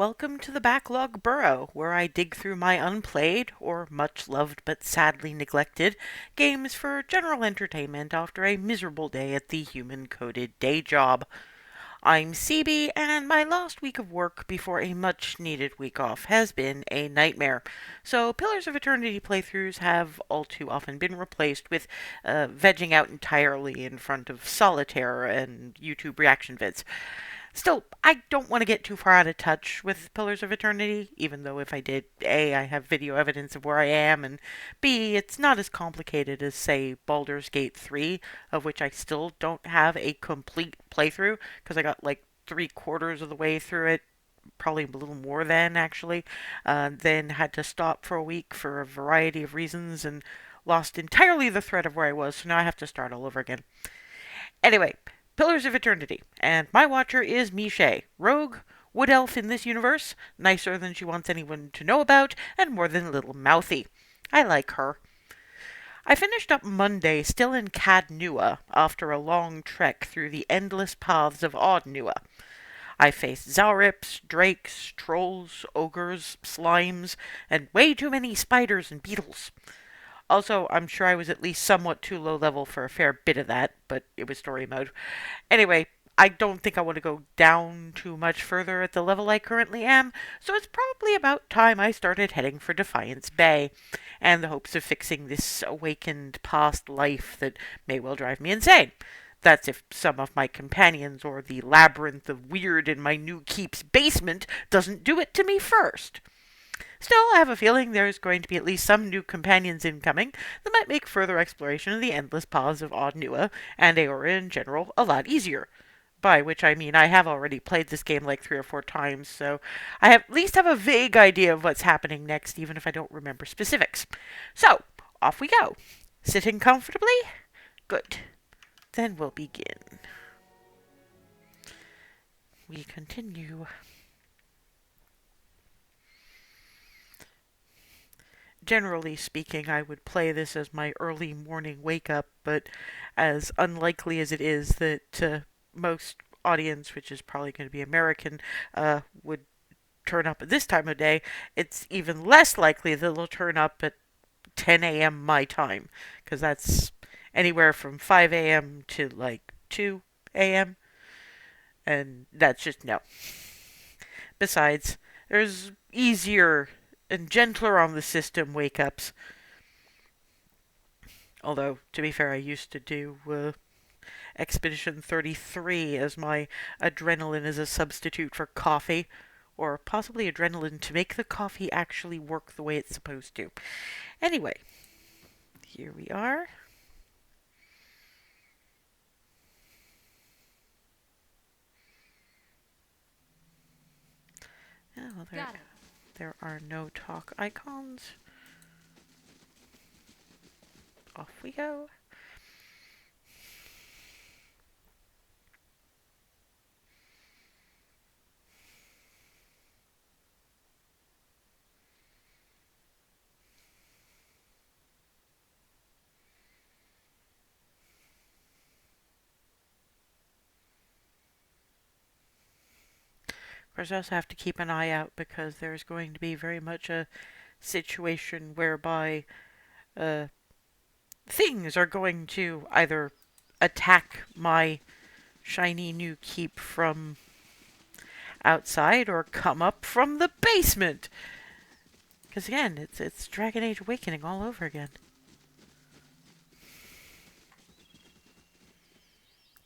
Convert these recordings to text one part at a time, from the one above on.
Welcome to the Backlog Burrow, where I dig through my unplayed, or much loved but sadly neglected, games for general entertainment after a miserable day at the human coded day job. I'm CB, and my last week of work before a much needed week off has been a nightmare. So, Pillars of Eternity playthroughs have all too often been replaced with vegging out entirely in front of solitaire and YouTube reaction vids. Still, I don't want to get too far out of touch with Pillars of Eternity, even though if I did, A, I have video evidence of where I am, and B, it's not as complicated as, say, Baldur's Gate 3, of which I still don't have a complete playthrough, because I got like 3/4 of the way through it, probably a little more than, actually, then had to stop for a week for a variety of reasons, and lost entirely the thread of where I was, so now I have to start all over again. Anyway, Pillars of Eternity, and my watcher is Miche, rogue, wood elf in this universe, nicer than she wants anyone to know about, and more than a little mouthy. I like her. I finished up Monday still in Cad Nua after a long trek through the endless paths of Odd Nua. I faced Zaurips, drakes, trolls, ogres, slimes, and way too many spiders and beetles. Also, I'm sure I was at least somewhat too low level for a fair bit of that, but it was story mode. Anyway, I don't think I want to go down too much further at the level I currently am, so it's probably about time I started heading for Defiance Bay, and the hopes of fixing this awakened past life that may well drive me insane. That's if some of my companions or the labyrinth of weird in my new keep's basement doesn't do it to me first. Still, I have a feeling there's going to be at least some new companions incoming that might make further exploration of the endless paths of Odd Nua and Aora in general a lot easier. By which I mean I have already played this game like 3 or 4 times, so I at least have a vague idea of what's happening next, even if I don't remember specifics. So, off we go. Sitting comfortably? Good. Then we'll begin. We continue. Generally speaking, I would play this as my early morning wake up, but as unlikely as it is that most audience, which is probably going to be American, would turn up at this time of day, it's even less likely that they'll turn up at 10 a.m. my time, because that's anywhere from 5 a.m. to like 2 a.m., and that's just no. Besides, there's easier and gentler on the system wake ups. Although, to be fair, I used to do Expedition 33 as my adrenaline as a substitute for coffee. Or possibly adrenaline to make the coffee actually work the way it's supposed to. Anyway, here we are. Oh, there are no talk icons. Off we go. Of course, I also have to keep an eye out because there's going to be very much a situation whereby uh, things are going to either attack my shiny new keep from outside or come up from the basement. Because again, it's Dragon Age Awakening all over again.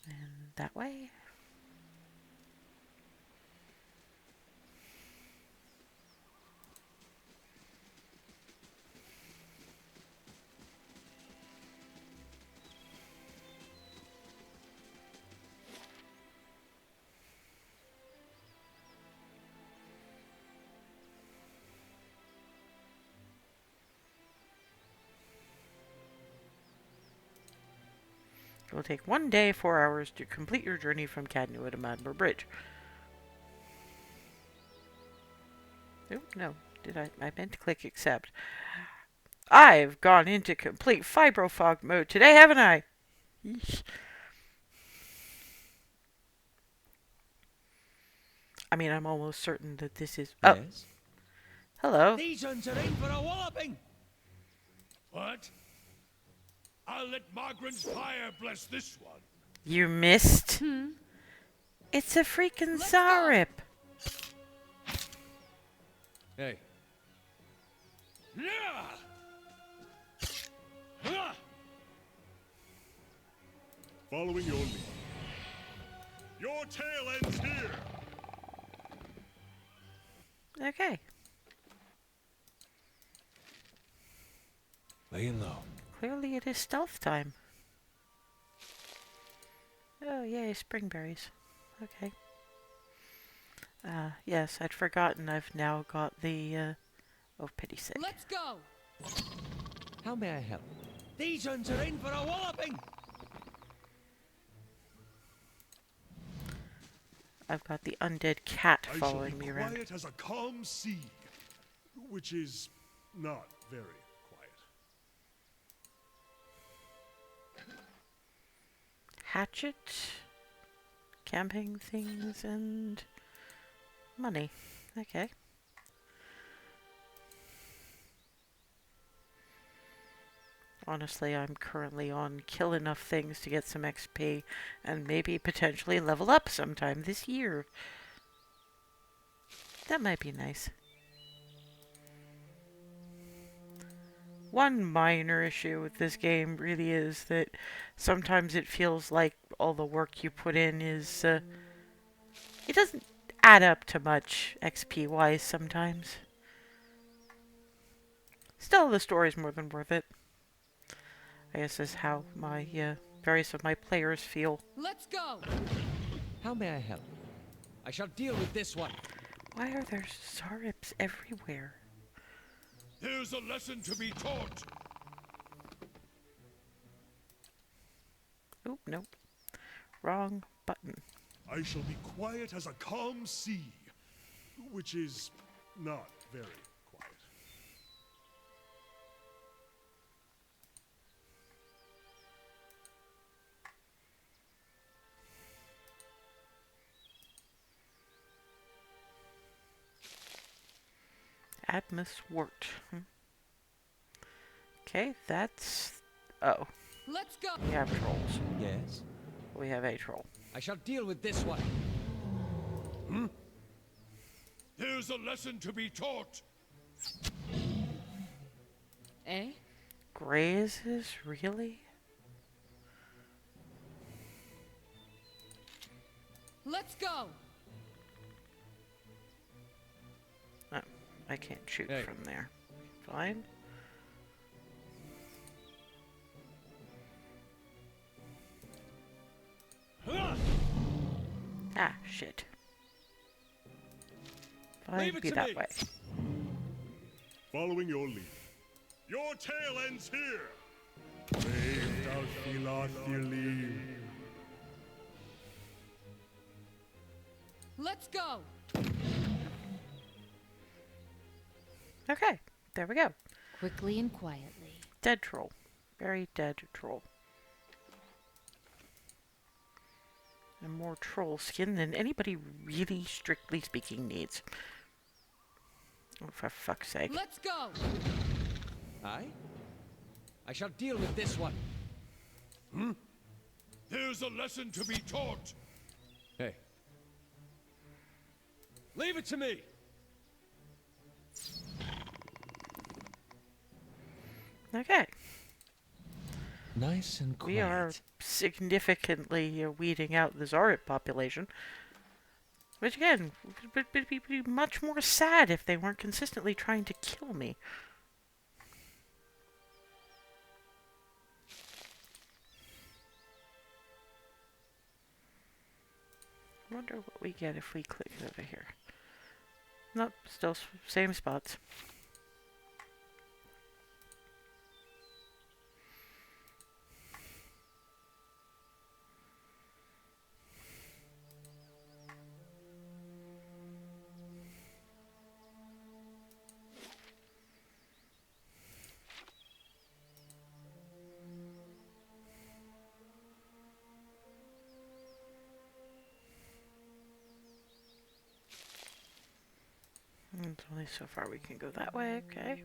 And that way. It will take 1 day, 4 hours to complete your journey from Cadnua to Madmer Bridge. Oh, no. I meant to click accept. I've gone into complete fibrofog mode today, haven't I? Yeesh. I mean, I'm almost certain that this is... Oh, Yes? hello. These uns are in for a walloping! What? I'll let Margaret's fire bless this one. You missed? It's a freaking Zarip. Hey. Yeah! Ah! Following your lead. Your tail ends here! Okay. Laying low. Clearly it is stealth time. Oh, yay, springberries. Okay. Yes, I'd forgotten I've now got the, oh, pity's sake. Let's go! How may I help? These uns are in for a walloping! I've got the undead cat following me around. Quiet as a calm sea, which is not very quiet. Hatchet, camping things, and money. Okay. Honestly, I'm currently on kill enough things to get some XP and maybe potentially level up sometime this year. That might be nice. One minor issue with this game really is that sometimes it feels like all the work you put in is, it doesn't add up to much XP-wise sometimes. Still, the story's more than worth it. I guess is how my, various of my players feel. Let's go! How may I help? I shall deal with this one. Why are there Zarips everywhere? There's a lesson to be taught. Oop, nope. Wrong button. I shall be quiet as a calm sea, which is not very quiet. Atmoswort. Okay, that's... Oh, Let's go! we have trolls. Yes? We have a troll. I shall deal with this one. There's a lesson to be taught. Eh? Grazes? Really? Let's go! Oh, I can't shoot Hey. from there. Fine. Ah, shit. Fine, Leave it be to that me. way. Following your lead. Your tail ends here. Let's go! Okay, there we go. Quickly and quietly. Dead troll. Very dead troll. And more troll skin than anybody really, strictly speaking, needs. Oh, for fuck's sake. Let's go! Aye? I shall deal with this one. There's a lesson to be taught. Hey. Leave it to me. Okay. Nice and quiet. We are significantly weeding out the Zarip population. Which again, would be much more sad if they weren't consistently trying to kill me. I wonder what we get if we click over here. Nope, still same spots. It's only so far we can go that way, okay.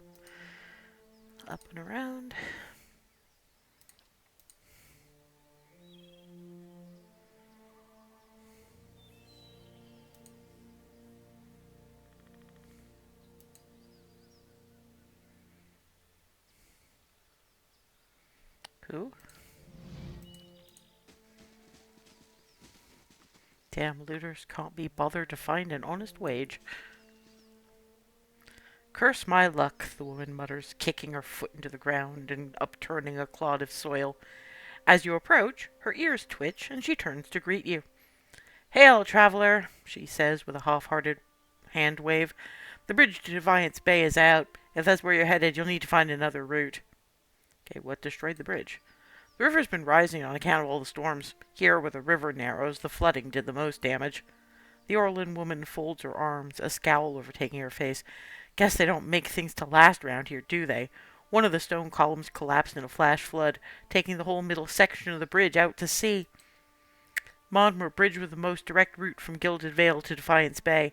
Up and around. Who? Damn looters can't be bothered to find an honest wage. Curse my luck, the woman mutters, kicking her foot into the ground and upturning a clod of soil. As you approach, her ears twitch and she turns to greet you. "Hail, traveler," she says with a half-hearted hand wave. "The bridge to Defiance Bay is out. If that's where you're headed, you'll need to find another route." Okay, what destroyed the bridge? The river's been rising on account of all the storms. Here, where the river narrows, the flooding did the most damage. The Orlin woman folds her arms, a scowl overtaking her face. "Guess they don't make things to last round here, do they?" One of the stone columns collapsed in a flash flood, taking the whole middle section of the bridge out to sea. Monmore Bridge was the most direct route from Gilded Vale to Defiance Bay.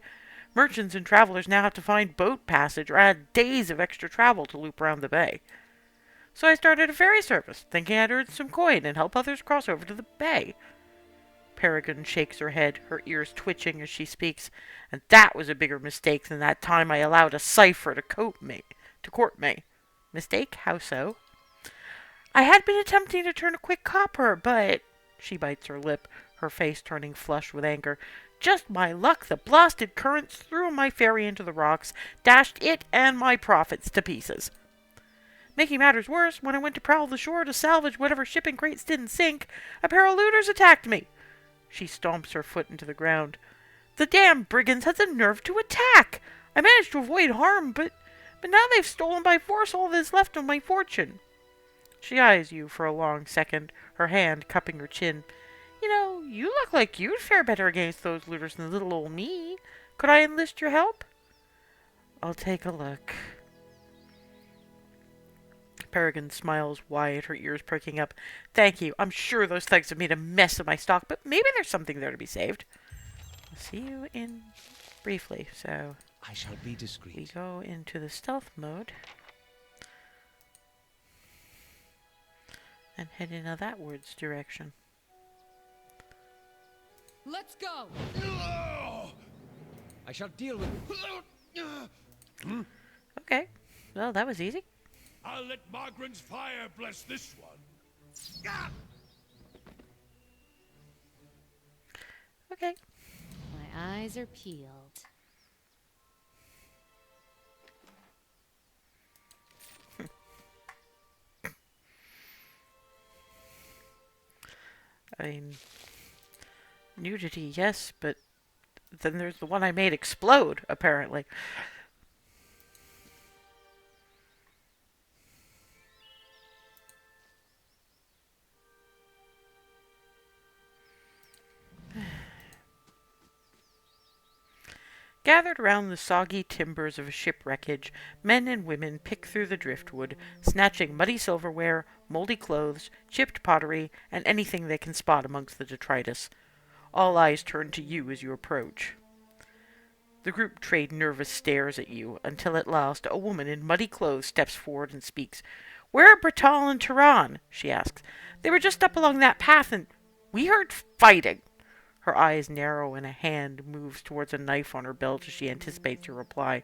Merchants and travelers now have to find boat passage or add days of extra travel to loop around the bay. So I started a ferry service, thinking I'd earn some coin and help others cross over to the bay. Peregrine shakes her head, her ears twitching as she speaks. "And that was a bigger mistake than that time I allowed a cipher to court me. Mistake? How so?" "I had been attempting to turn a quick copper, but—" She bites her lip, her face turning flushed with anger. "Just my luck, the blasted currents threw my ferry into the rocks, dashed it and my profits to pieces. Making matters worse, when I went to prowl the shore to salvage whatever shipping crates didn't sink, a pair of looters attacked me." She stomps her foot into the ground. "The damn brigands had the nerve to attack! I managed to avoid harm, but now they've stolen by force all that's left of my fortune." She eyes you for a long second, her hand cupping her chin. "You know, you look like you'd fare better against those looters than little old me. Could I enlist your help?" "I'll take a look." Peregrine smiles wide, her ears perking up. "Thank you. I'm sure those thugs have made a mess of my stock, but maybe there's something there to be saved." I'll see you in briefly, so I shall be we discreet. go into the stealth mode and head in that word's direction. Let's go! I shall deal with... Okay, well, that was easy. I'll let Margaren's fire bless this one. Okay. My eyes are peeled. I mean, nudity, yes, but then there's the one I made explode, apparently. Gathered around the soggy timbers of a shipwreckage, men and women pick through the driftwood, snatching muddy silverware, moldy clothes, chipped pottery, and anything they can spot amongst the detritus. All eyes turn to you as you approach. The group trade nervous stares at you, until at last a woman in muddy clothes steps forward and speaks. "Where are Bertal and Turan?" she asks. "They were just up along that path and we heard fighting." Her eyes narrow and a hand moves towards a knife on her belt as she anticipates your reply.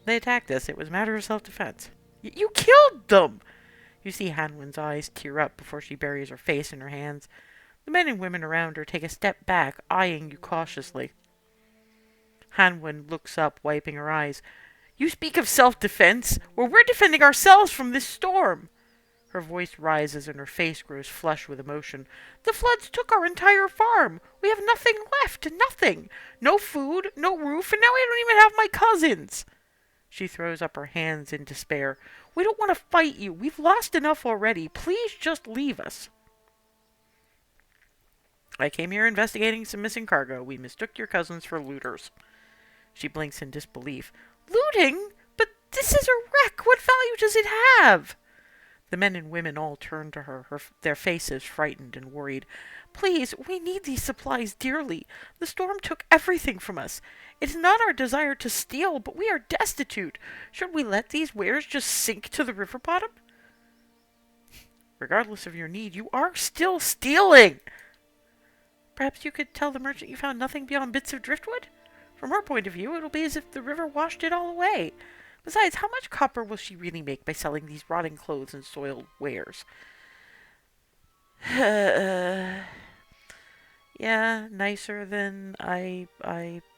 "They attacked us. It was a matter of self-defense." You killed them!" You see Hanwen's eyes tear up before she buries her face in her hands. The men and women around her take a step back, eyeing you cautiously. Hanwen looks up, wiping her eyes. "You speak of self-defense? Well, we're defending ourselves from this storm." Her voice rises and her face grows flushed with emotion. "The floods took our entire farm. We have nothing left, nothing. No food, no roof, and now I don't even have my cousins." She throws up her hands in despair. "We don't want to fight you. We've lost enough already. Please just leave us." "I came here investigating some missing cargo. We mistook your cousins for looters." She blinks in disbelief. "Looting? But this is a wreck. What value does it have?" The men and women all turn to her, their faces frightened and worried. "Please, we need these supplies dearly. The storm took everything from us. It is not our desire to steal, but we are destitute. Should we let these wares just sink to the river bottom? Regardless of your need, you are still stealing. Perhaps you could tell the merchant you found nothing beyond bits of driftwood? From her point of view, it'll be as if the river washed it all away. Besides, how much copper will she really make by selling these rotting clothes and soiled wares? Yeah, nicer than I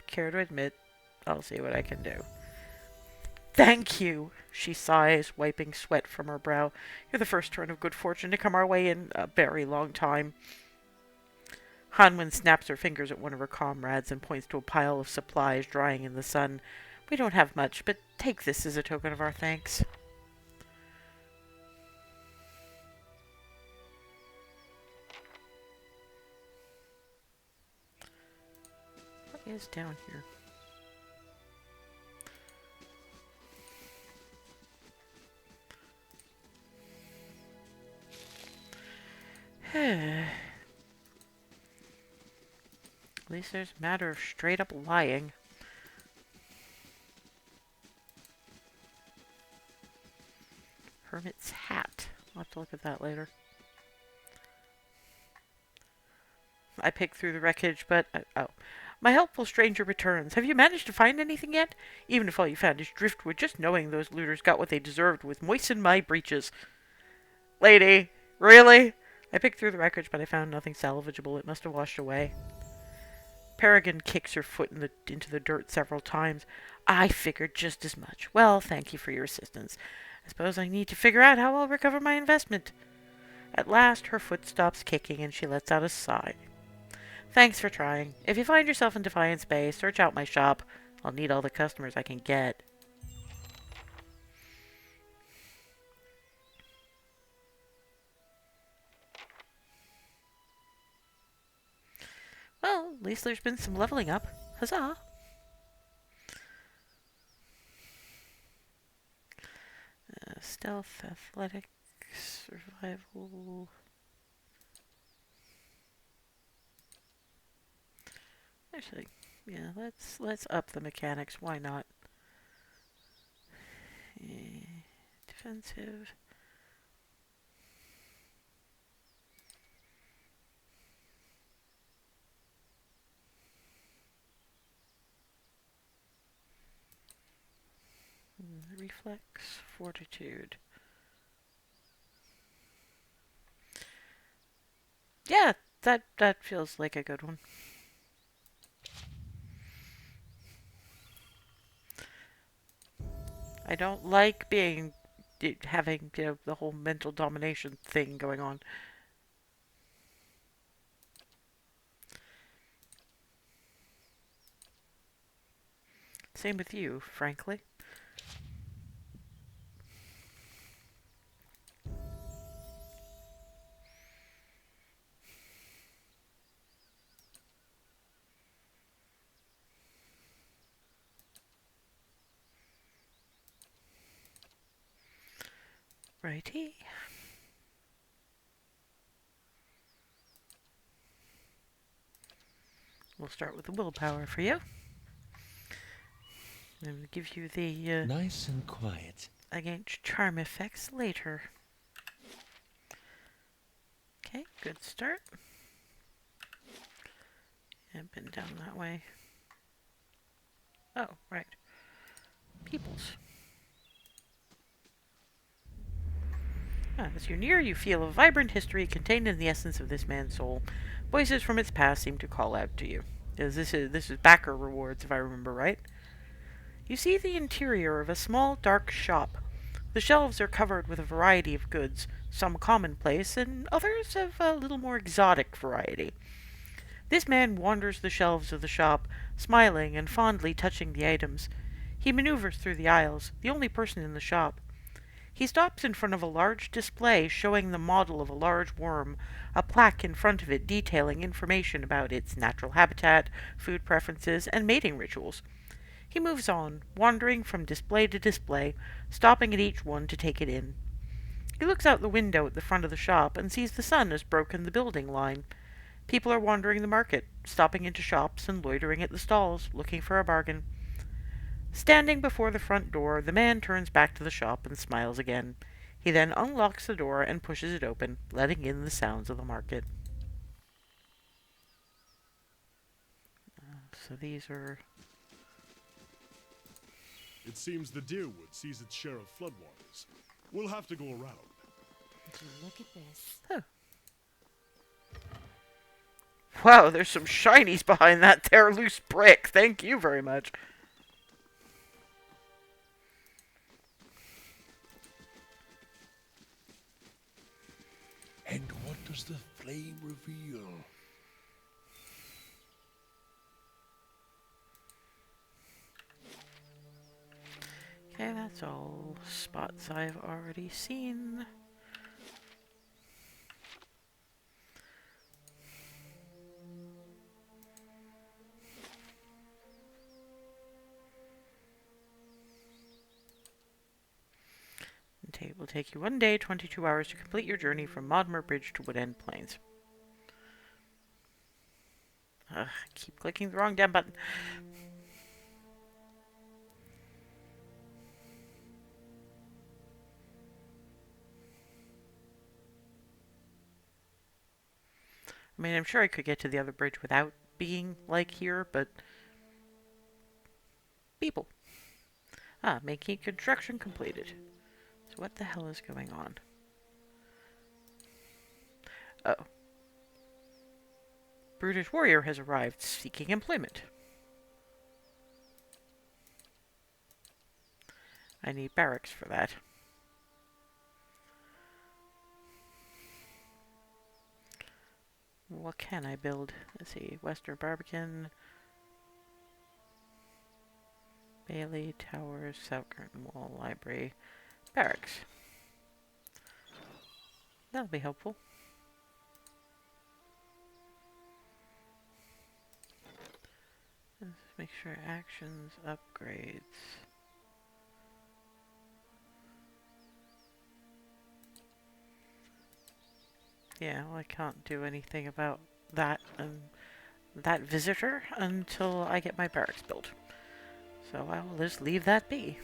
care to admit. I'll see what I can do. Thank you, she sighs, wiping sweat from her brow. You're the first turn of good fortune to come our way in a very long time. Hanwen snaps her fingers at one of her comrades and points to a pile of supplies drying in the sun. We don't have much, but take this as a token of our thanks. What is down here? At least there's a matter of straight up lying. Hermit's hat. I'll have to look at that later. I picked through the wreckage, but... oh. My helpful stranger returns. Have you managed to find anything yet? Even if all you found is driftwood, just knowing those looters got what they deserved would moisten my breeches. Lady, really? I picked through the wreckage, but I found nothing salvageable. It must have washed away. Peregrine kicks her foot into the dirt several times. I figured just as much. Well, thank you for your assistance. I suppose I need to figure out how I'll recover my investment. At last, her foot stops kicking and she lets out a sigh. Thanks for trying. If you find yourself in Defiance Bay, search out my shop. I'll need all the customers I can get. Well, at least there's been some leveling up. Huzzah! Stealth, athletics, survival... Actually, yeah, let's up the mechanics. Why not? Defensive. Reflex, fortitude. Yeah, that feels like a good one. I don't like having, the whole mental domination thing going on. Same with you, frankly. Righty. We'll start with the willpower for you. And we'll give you the Nice and quiet. against charm effects later. Okay, good start. And been down that way. Oh, right. Peoples. As you near, you feel a vibrant history contained in the essence of this man's soul. Voices from its past seem to call out to you. This is backer rewards, if I remember right. You see the interior of a small, dark shop. The shelves are covered with a variety of goods, some commonplace, and others of a little more exotic variety. This man wanders the shelves of the shop, smiling and fondly touching the items. He maneuvers through the aisles, the only person in the shop. He stops in front of a large display showing the model of a large worm, a plaque in front of it detailing information about its natural habitat, food preferences, and mating rituals. He moves on, wandering from display to display, stopping at each one to take it in. He looks out the window at the front of the shop and sees the sun has broken the building line. People are wandering the market, stopping into shops and loitering at the stalls, looking for a bargain. Standing before the front door, the man turns back to the shop and smiles again. He then unlocks the door and pushes it open, letting in the sounds of the market. So these are... It seems the Deerwood sees its share of floodwaters. We'll have to go around. Would you look at this? Huh. Wow, there's some shinies behind that there loose brick. Thank you very much. And what does the flame reveal? Okay, that's all spots I've already seen. It will take you 1 day, 22 hours to complete your journey from Modmer Bridge to Woodend Plains. Ugh, I keep clicking the wrong damn button. I mean, I'm sure I could get to the other bridge without being, like, here, but... People. Ah, making construction completed. So what the hell is going on? Oh. Brutish warrior has arrived, seeking employment. I need barracks for that. What can I build? Let's see. Western Barbican. Bailey, Towers, South Curtain Wall, Library, Barracks. That'll be helpful. Let's make sure actions, upgrades. Yeah, well, I can't do anything about that that visitor until I get my barracks built. So I will just leave that be.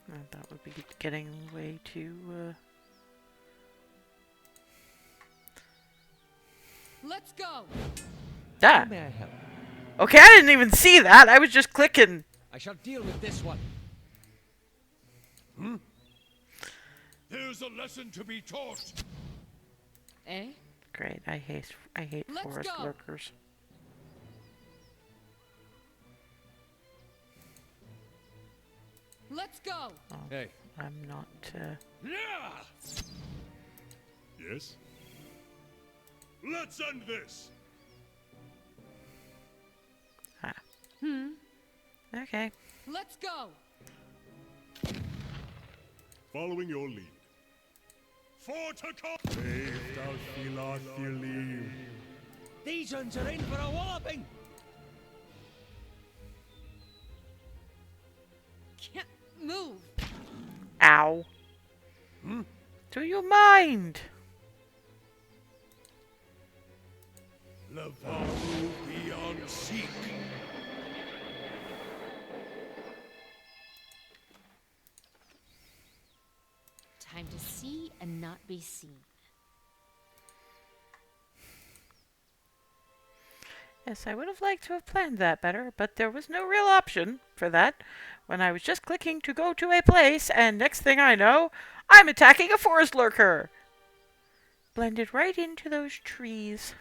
And that would be getting way too... Let's go! Ah! How may I help? Okay, I didn't even see that! I was just clicking! I shall deal with this one. There's a lesson to be taught. Eh? Great, I hate Let's forest go. workers. Let's go! Oh, Hey. I'm not, Yeah! Yes? Let's end this! Okay. Let's go! Following your lead. For to come! These ones are in for a walloping. Can't move! Ow. Do you mind? Levaru beyond seek. Time to see and not be seen. Yes, I would have liked to have planned that better, but there was no real option for that when I was just clicking to go to a place, and next thing I know, I'm attacking a forest lurker! Blended right into those trees.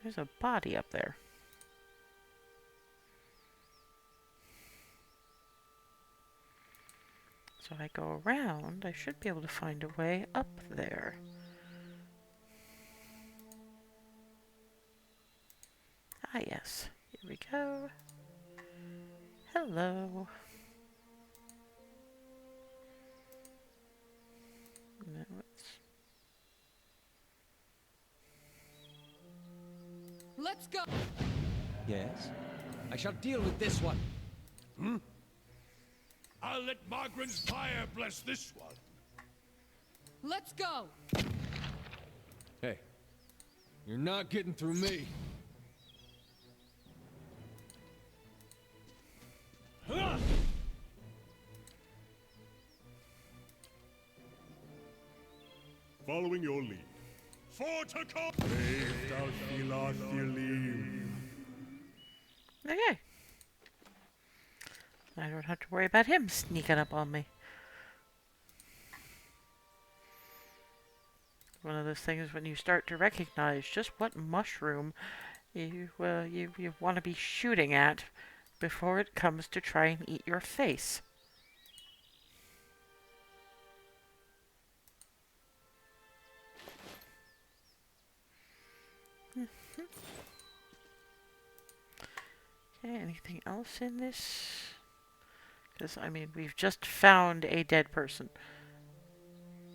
There's a body up there. So if I go around, I should be able to find a way up there. Ah, yes. Here we go. Hello. Let's go! Yes? I shall deal with this one. I'll let Margaret's fire bless this one. Let's go! Hey, you're not getting through me. Following your lead. For to come! Brave thou Philothelim. Okay. I don't have to worry about him sneaking up on me. One of those things when you start to recognize just what mushroom you want to be shooting at before it comes to try and eat your face. Okay, anything else in this? Because I mean, we've just found a dead person.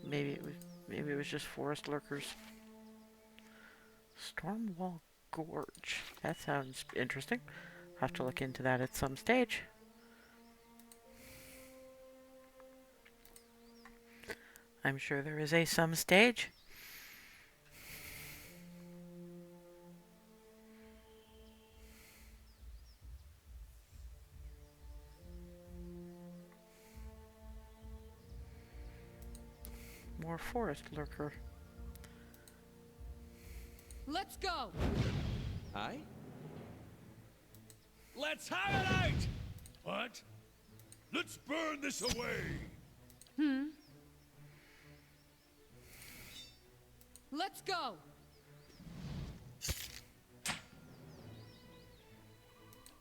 Maybe it was just forest lurkers. Stormwall Gorge. That sounds interesting. Have to look into that at some stage. I'm sure there is a some stage. More forest lurker. Let's go! Aye? Let's have it out! What? Let's burn this away! Let's go!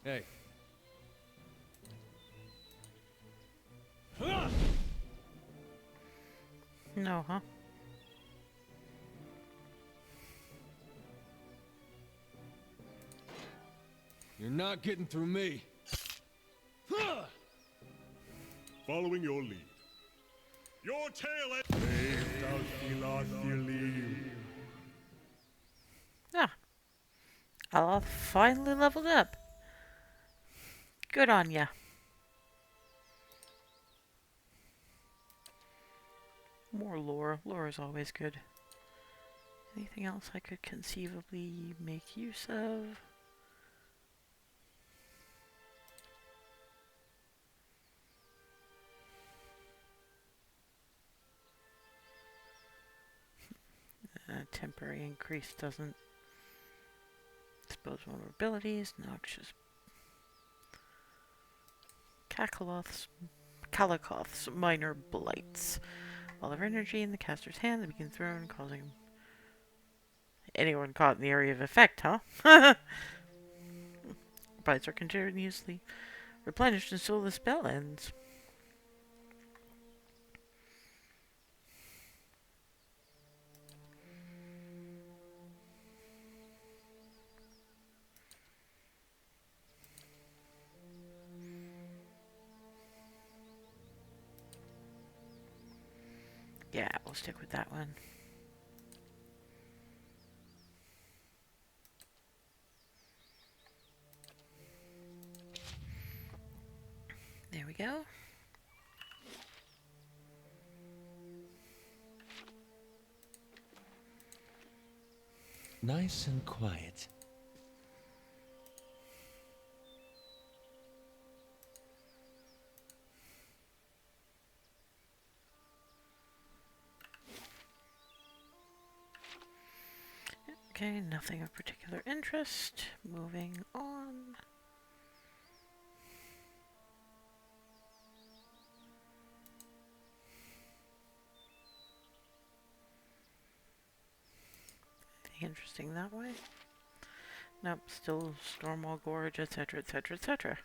Hey, No, huh? you're not getting through me. Following your lead. Your tail end. Brave thou Philothelim. Ah. I'll finally leveled up. Good on ya. More lore. Lore is always good. Anything else I could conceivably make use of? Temporary increase doesn't expose vulnerabilities. Noxious Calicoth's minor blights. All of energy in the caster's hand that begin thrown, causing anyone caught in the area of effect, huh? Blights are continuously replenished until the spell ends. Yeah, we'll stick with that one. There we go. Nice and quiet. Okay, nothing of particular interest. Moving on. Anything interesting that way? Nope, still Stormwall Gorge, etc., etc., etc.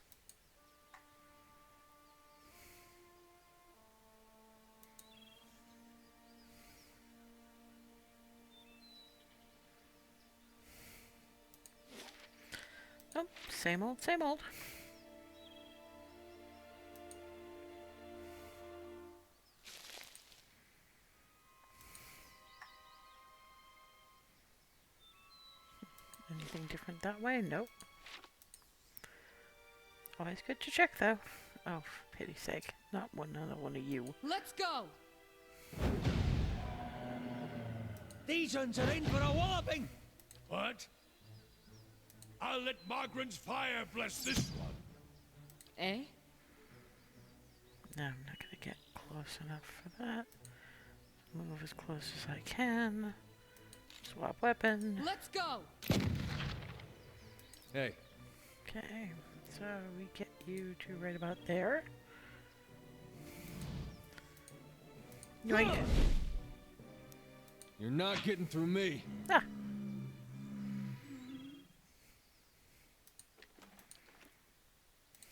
Nope, same old, same old. anything different that way? Nope. Always good to check, though. Oh, for pity's sake. Not another one of you. Let's go. These ones are in for a walloping! What? I'll let Margaret's fire bless this one. Eh? No, I'm not gonna get close enough for that. Move as close as I can. Swap weapon. Let's go. Hey, Okay, so we get you to right about there. Yoink. You're not getting through me. Ah.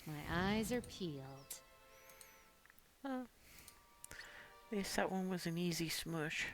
My eyes are peeled. Well, at least that one was an easy smush.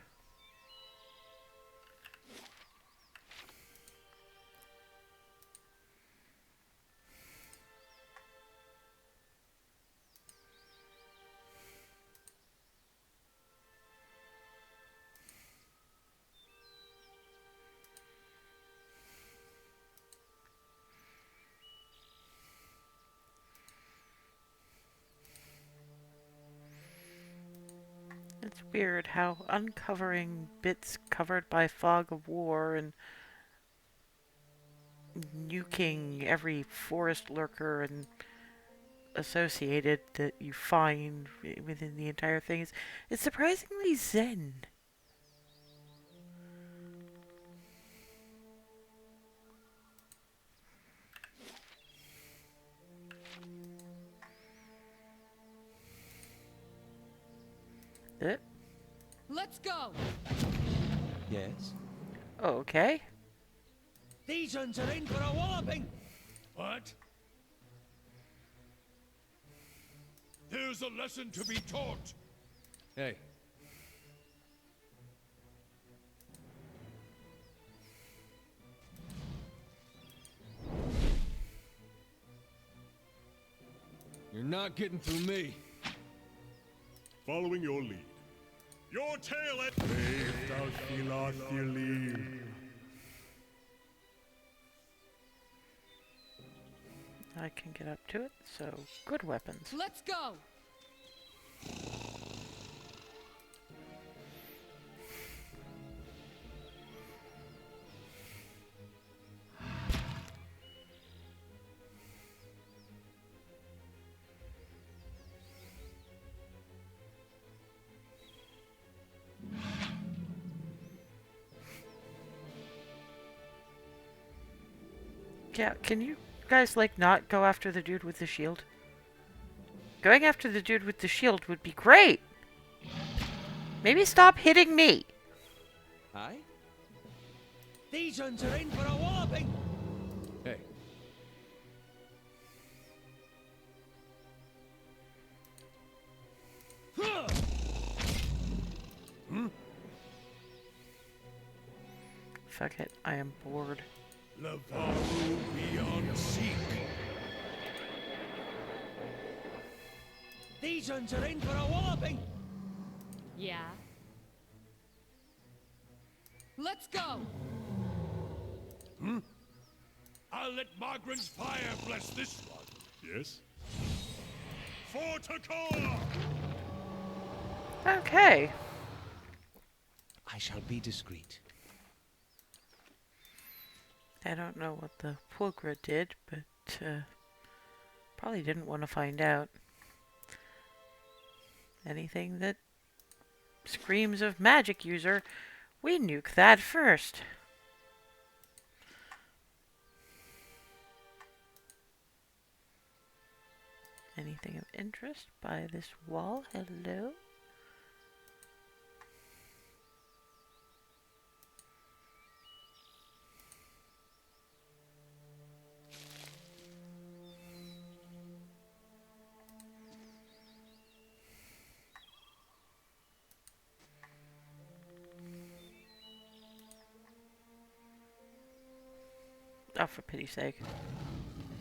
It's weird how uncovering bits covered by fog of war and nuking every forest lurker and associated that you find within the entire thing is surprisingly zen. Let's go. Yes? Okay. These ones are in for a walloping! What? There's a lesson to be taught. hey. You're not getting through me. Following your lead. Your tail at I can get up to it, so good weapons. Let's go. Yeah, can you guys, like, not go after the dude with the shield? Going after the dude with the shield would be great! Maybe stop hitting me! Aye? These ones are in for a walloping! Hey, Fuck it, I am bored. Lavaru beyond seek. These ones are in for a walloping! Yeah? Let's go. I'll let Margaret's fire bless this one. Yes? For Takor! Okay. I shall be discreet. I don't know what the Pulchra did, but probably didn't want to find out. Anything that screams of magic user, we nuke that first. Anything of interest by this wall? Hello? Oh, for pity's sake.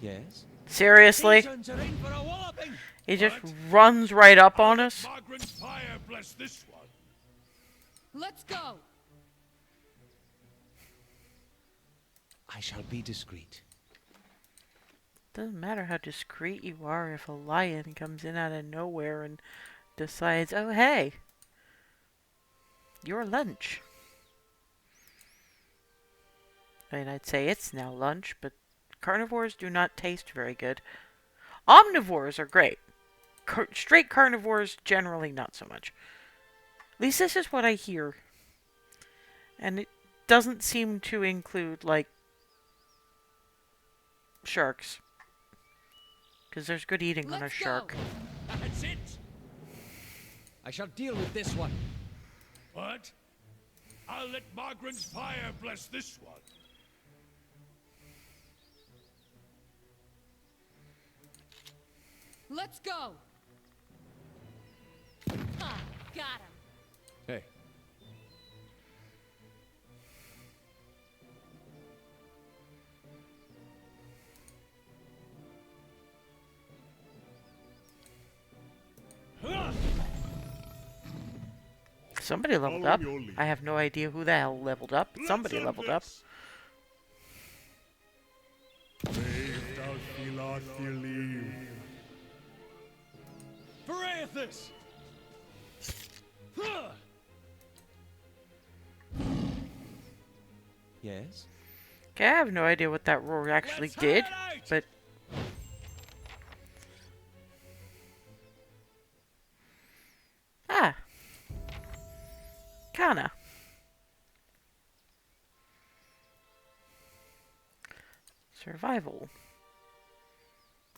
Yes? Seriously? These ones are in for a walloping! He just runs right up on us? Margaret's fire bless this one. Let's go. I shall be discreet. Doesn't matter how discreet you are if a lion comes in out of nowhere and decides, oh hey, your lunch. I mean, I'd say it's now lunch, but carnivores do not taste very good. Omnivores are great. Straight carnivores, generally not so much. At least this is what I hear. And it doesn't seem to include, like, sharks. Because there's good eating on a Let's shark. go. That's it. I shall deal with this one. What? I'll let Margaret's fire bless this one. Let's go. Ha! Got him. Hey. Somebody leveled Follow up. your lead. I have no idea who the hell leveled up. But somebody Let's leveled end up. this. Leif thou Thilak Thiliv. Verathus! Huh! Yes? Okay, I have no idea what that roar actually Let's did, hide out! but ah, Kana. Survival.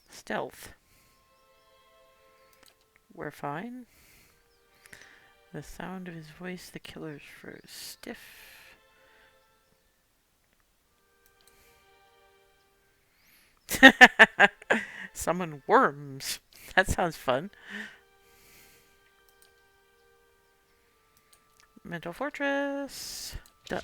Stealth. We're fine. The sound of his voice, the killer's froze stiff. Summon worms. That sounds fun. Mental Fortress. Done.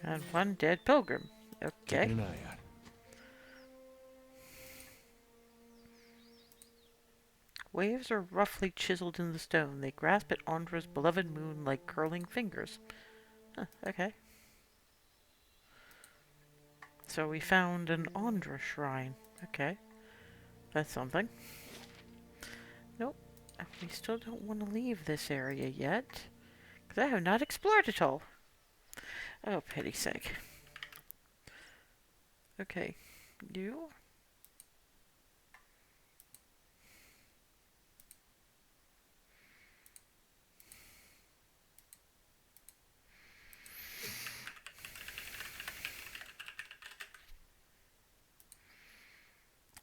And one dead pilgrim. Okay. Keeping an eye out. Waves are roughly chiseled in the stone. They grasp at Andra's beloved moon like curling fingers. Huh, okay. So we found an Andra shrine. Okay. That's something. Nope. We still don't want to leave this area yet. Because I have not explored it all. Oh, pity's sake. Okay. You?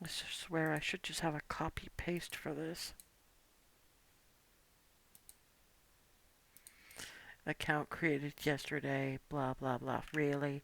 I swear I should just have a copy paste for this. Account created yesterday, blah blah blah. Really?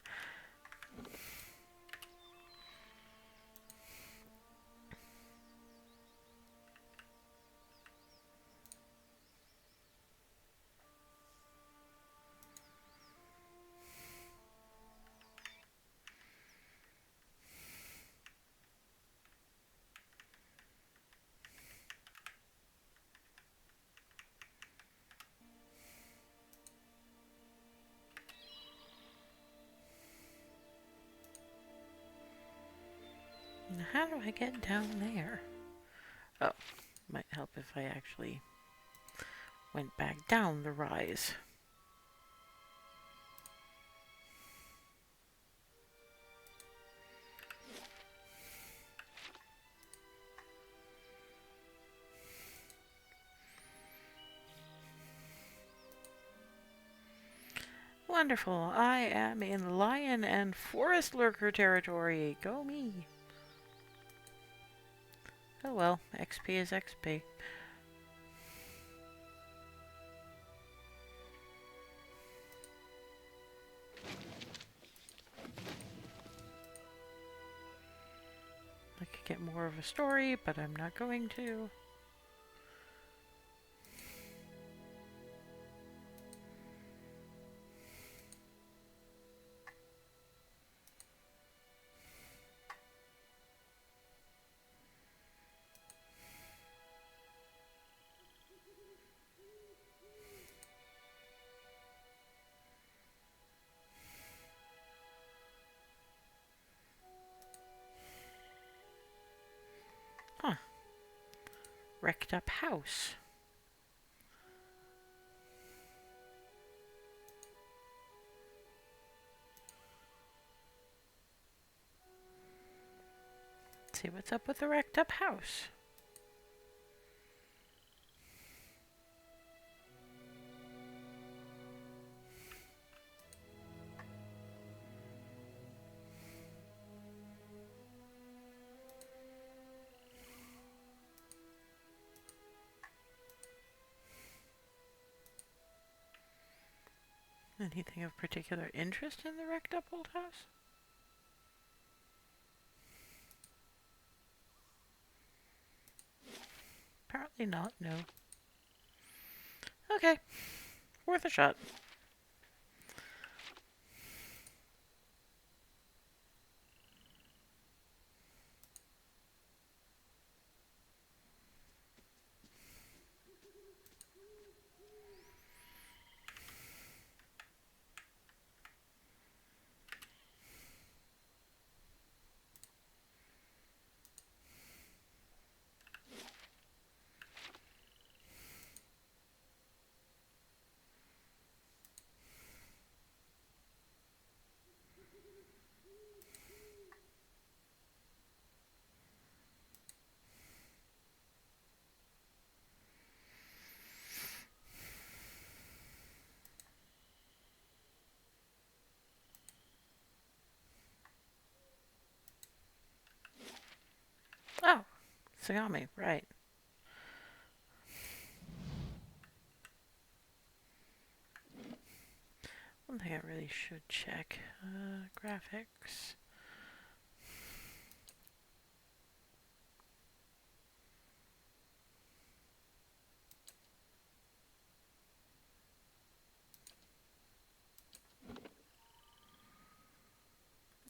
Now how do I get down there? Oh, might help if I actually went back down the rise. Wonderful. I am in lion and forest lurker territory. Go me. Oh well, XP is XP. I could get more of a story, but I'm not going to. wrecked up house. Let's see what's up with the wrecked up house. Anything of particular interest in the wrecked up old house? Apparently not, no. Okay, worth a shot. Oh, Sagami, right. One thing I really should check. Graphics.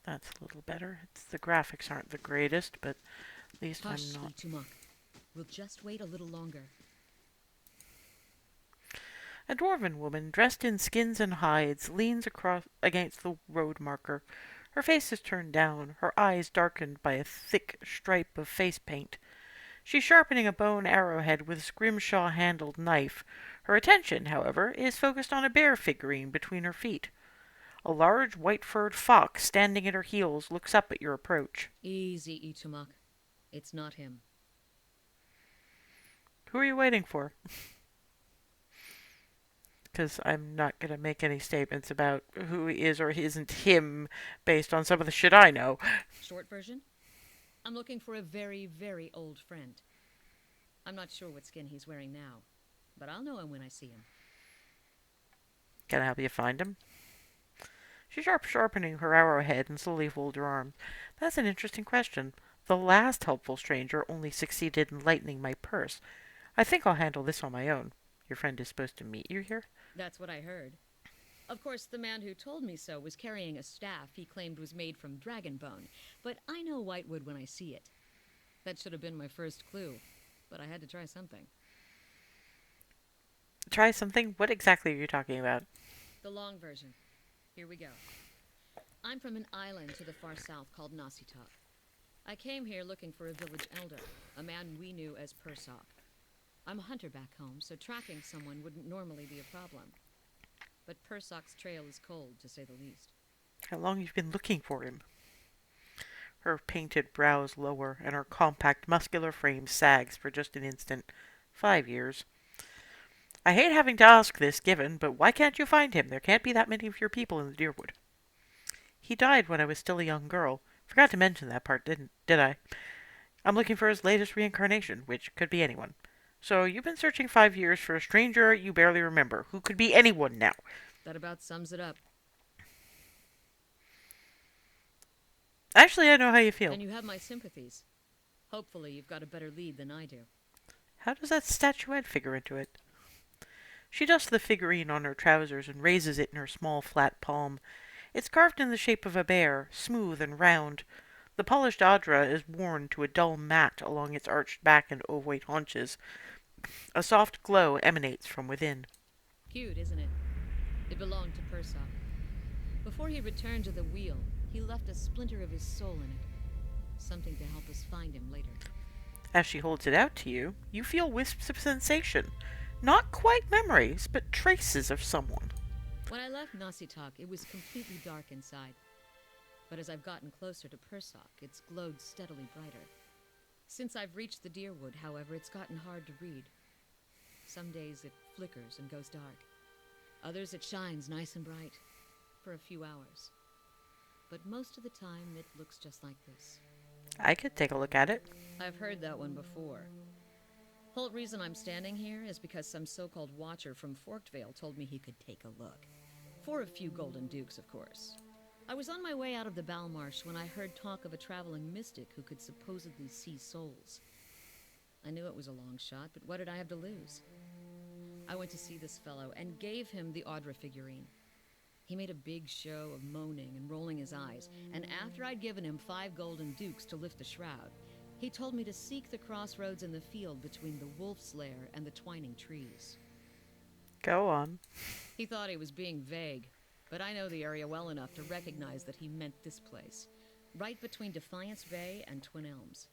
That's a little better. The graphics aren't the greatest, but at least Hush, I'm not. Itumok. We'll just wait a little longer. A dwarven woman, dressed in skins and hides, leans across against the road marker. Her face is turned down, her eyes darkened by a thick stripe of face paint. She's sharpening a bone arrowhead with a scrimshaw-handled knife. Her attention, however, is focused on a bear figurine between her feet. A large white-furred fox standing at her heels looks up at your approach. Easy, Itumok. It's not him. Who are you waiting for? Because I'm not going to make any statements about who is or isn't him based on some of the shit I know. Short version? I'm looking for a very, very old friend. I'm not sure what skin he's wearing now, but I'll know him when I see him. Can I help you find him? She's sharpening her arrowhead and slowly folds her arms. That's an interesting question. The last helpful stranger only succeeded in lightening my purse. I think I'll handle this on my own. Your friend is supposed to meet you here? That's what I heard. Of course, the man who told me so was carrying a staff he claimed was made from dragon bone, but I know whitewood when I see it. That should have been my first clue, but I had to try something. Try something? What exactly are you talking about? The long version. Here we go. I'm from an island to the far south called Nasitok. I came here looking for a village elder, a man we knew as Persok. I'm a hunter back home, so tracking someone wouldn't normally be a problem. But Persok's trail is cold, to say the least. How long have you been looking for him? Her painted brows lower, and her compact, muscular frame sags for just an instant. 5 years. I hate having to ask this, given, but why can't you find him? There can't be that many of your people in the Deerwood. He died when I was still a young girl. Forgot to mention that part, did I? I'm looking for his latest reincarnation, which could be anyone. So you've been searching 5 years for a stranger you barely remember, who could be anyone now. That about sums it up. Actually, I know how you feel. And you have my sympathies. Hopefully you've got a better lead than I do. How does that statuette figure into it? She dusts the figurine on her trousers and raises it in her small, flat palm. It's carved in the shape of a bear, smooth and round. The polished adra is worn to a dull mat along its arched back and ovoid haunches. A soft glow emanates from within. Cute, isn't it? It belonged to Persok. Before he returned to the wheel, he left a splinter of his soul in it. Something to help us find him later. As she holds it out to you, you feel wisps of sensation. Not quite memories, but traces of someone. When I left Nasitak, it was completely dark inside. But as I've gotten closer to Persok, it's glowed steadily brighter. Since I've reached the Deerwood, however, it's gotten hard to read. Some days it flickers and goes dark. Others it shines nice and bright, for a few hours. But most of the time it looks just like this. I could take a look at it. I've heard that one before. Whole reason I'm standing here is because some so-called watcher from Forkvale told me he could take a look. For a few golden dukes, of course. I was on my way out of the Balmarsh when I heard talk of a traveling mystic who could supposedly see souls. I knew it was a long shot, but what did I have to lose? I went to see this fellow and gave him the Audra figurine. He made a big show of moaning and rolling his eyes, and after I'd given him 5 golden dukes to lift the shroud, he told me to seek the crossroads in the field between the wolf's lair and the twining trees. Go on. He thought he was being vague, but I know the area well enough to recognize that he meant this place, right between Defiance Bay and Twin Elms.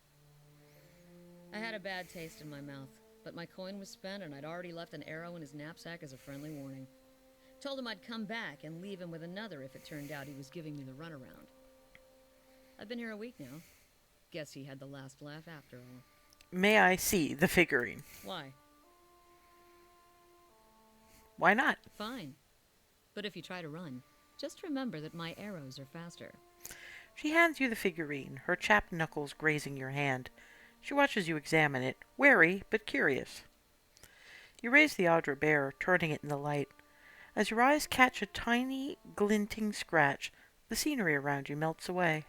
I had a bad taste in my mouth, but my coin was spent and I'd already left an arrow in his knapsack as a friendly warning. Told him I'd come back and leave him with another if it turned out he was giving me the runaround. I've been here a week now. Guess he had the last laugh after all. May I see the figurine? Why? Why not? Fine. But if you try to run, just remember that my arrows are faster. She hands you the figurine, her chapped knuckles grazing your hand. She watches you examine it, wary but curious. You raise the Audra bear, turning it in the light. As your eyes catch a tiny, glinting scratch, the scenery around you melts away.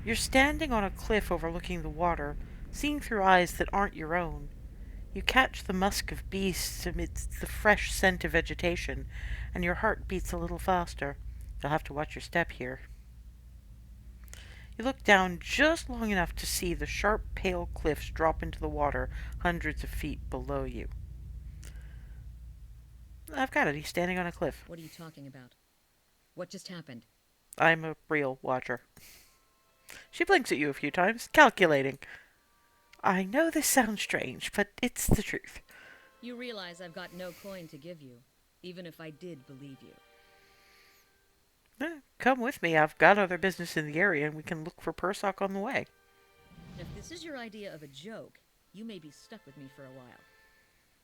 You're standing on a cliff overlooking the water, seeing through eyes that aren't your own. You catch the musk of beasts amidst the fresh scent of vegetation, and your heart beats a little faster. You'll have to watch your step here. You look down just long enough to see the sharp, pale cliffs drop into the water hundreds of feet below you. I've got it. He's standing on a cliff. What are you talking about? What just happened? I'm a real watcher. She blinks at you a few times, calculating. I know this sounds strange, but it's the truth. You realize I've got no coin to give you, even if I did believe you. Come with me. I've got other business in the area, and we can look for Persok on the way. If this is your idea of a joke, you may be stuck with me for a while.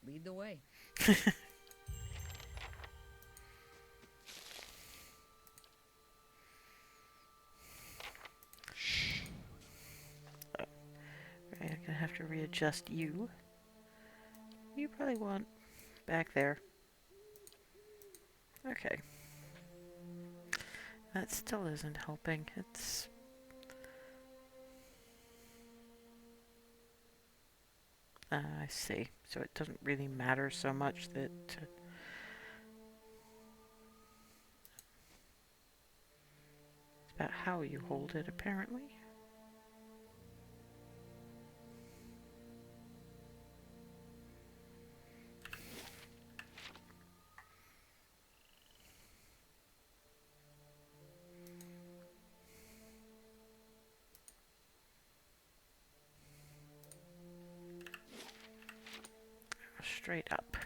Lead the way. I'm gonna have to readjust you. You probably want back there. Okay. That still isn't helping. It's... I see. So it doesn't really matter so much that... it's about how you hold it, apparently. Straight up.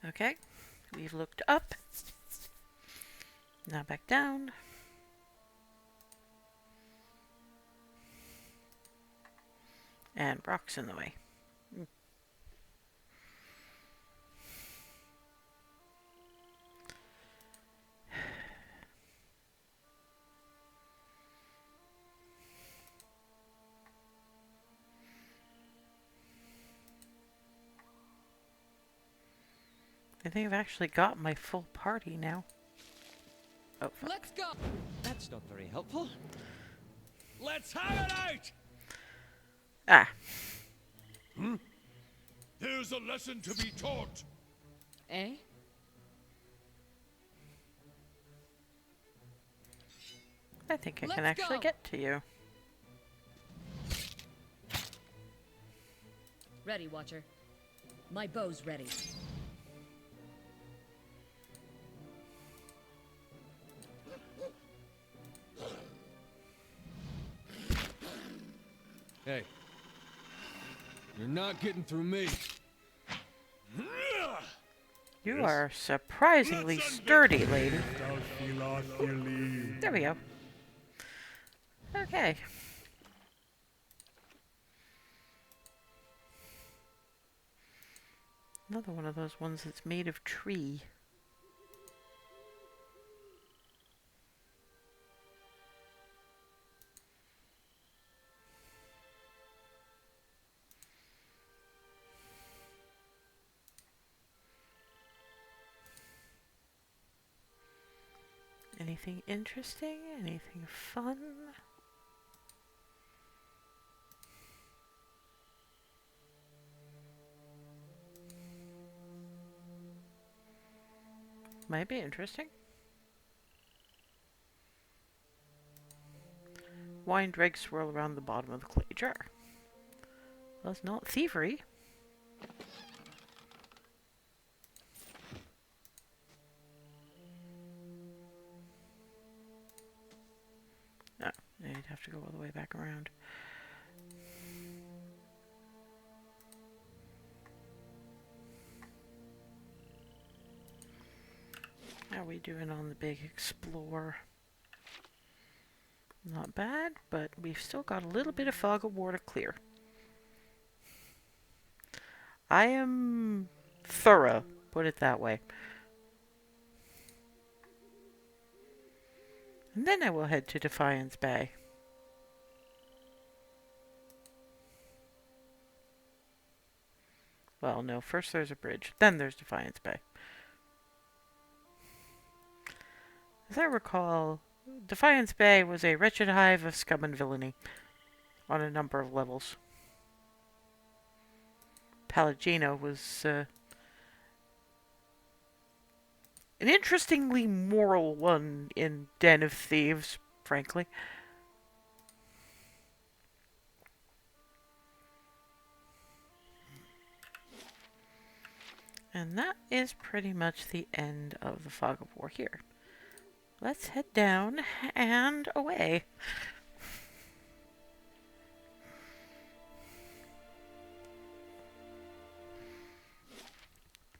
Okay, we've looked up. Now back down. And Brock's in the way. I think I've actually got my full party now. Oh, fuck. Let's go. That's not very helpful. Let's have it out! Ah, There's a lesson to be taught. Eh? I think I Let's can actually go. get to you. Ready, Watcher. My bow's ready. Hey. You're not getting through me. You are surprisingly sturdy, lady. There we go. Okay. Another one of those ones that's made of tree. Anything interesting? Anything fun? Might be interesting. Wine dregs swirl around the bottom of the clay jar. That's not thievery. No, you'd have to go all the way back around. How are we doing on the big explore? Not bad, but we've still got a little bit of fog of war to clear. I am thorough, put it that way. And then I will head to Defiance Bay. Well, no, first there's a bridge, then there's Defiance Bay. As I recall, Defiance Bay was a wretched hive of scum and villainy on a number of levels. Palagino was an interestingly moral one in Den of Thieves, frankly. And that is pretty much the end of the Fog of War here. Let's head down and away.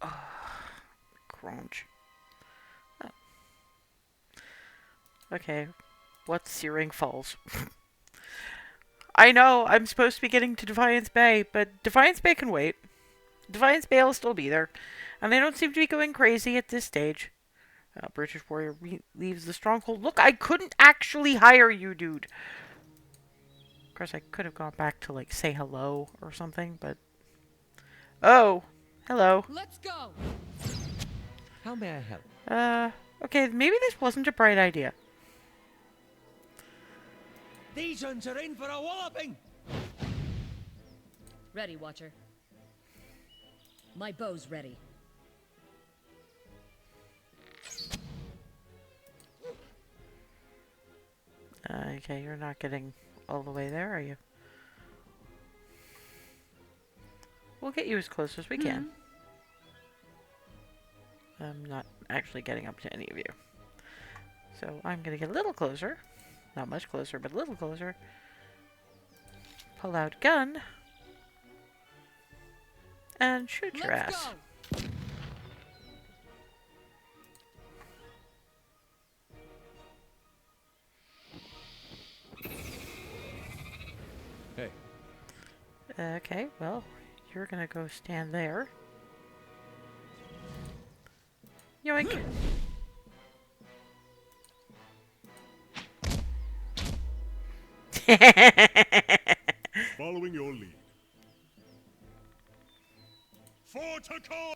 Oh, crunch. Oh. Okay, what's Searing Falls? I know I'm supposed to be getting to Defiance Bay, but Defiance Bay can wait. Defiance Bay will still be there, and they don't seem to be going crazy at this stage. British warrior leaves the stronghold. Look, I couldn't actually hire you, dude. Of course, I could have gone back to, like, say hello or something, but... Oh, hello. Let's go. How may I help? Okay, maybe this wasn't a bright idea. These uns are in for a walloping! Ready, Watcher. My bow's ready. Okay, you're not getting all the way there, are you? We'll get you as close as we can. I'm not actually getting up to any of you. So I'm going to get a little closer. Not much closer, but a little closer. Pull out gun. And shoot your Let's ass. go. Hey. Okay, well, you're gonna go stand there. Yoink! Following your lead. For to call!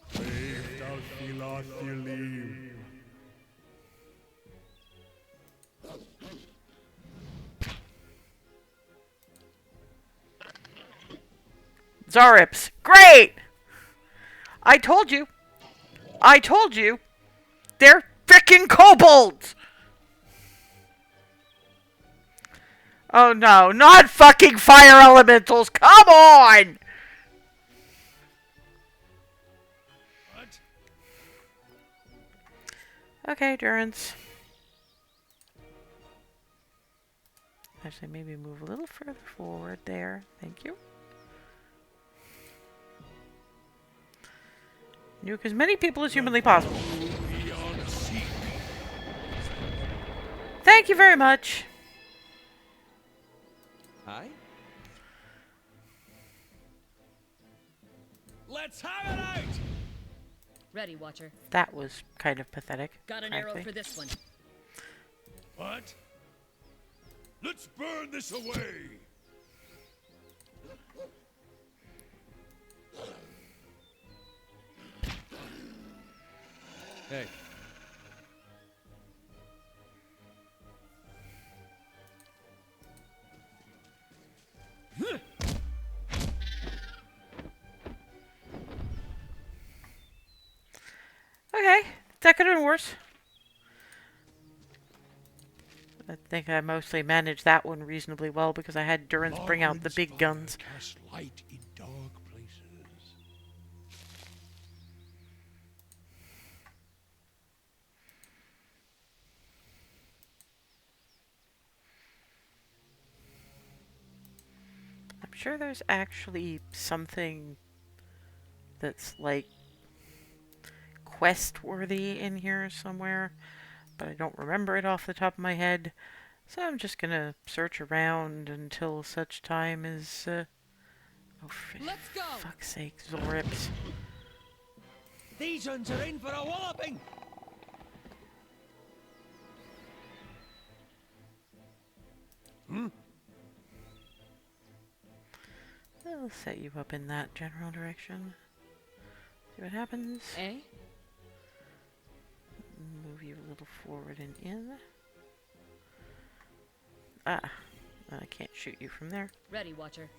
Zarips! Great! I told you! I told you! They're frickin' kobolds! Oh no, not fucking fire elementals! Come on! What? Okay, Durance. Actually, maybe move a little further forward there. Thank you. Nuke as many people as humanly possible. Beyond sea. Thank you very much. Aye? Let's have it out! Ready, Watcher. That was kind of pathetic. Got an frankly. arrow for this one. What? Let's burn this away! Hey, Okay, that could have been worse. I think I mostly managed that one reasonably well because I had Durance bring out the big guns. Cast light in dark places. I'm sure there's actually something that's like quest worthy in here somewhere, but I don't remember it off the top of my head. So I'm just gonna search around until such time as oh, for Let's go. fuck's sake, Zorips. These ones are in for a walloping! I'll set you up in that general direction. See what happens. Eh? Move you a little forward and in. Ah, I can't shoot you from there. Ready, Watcher.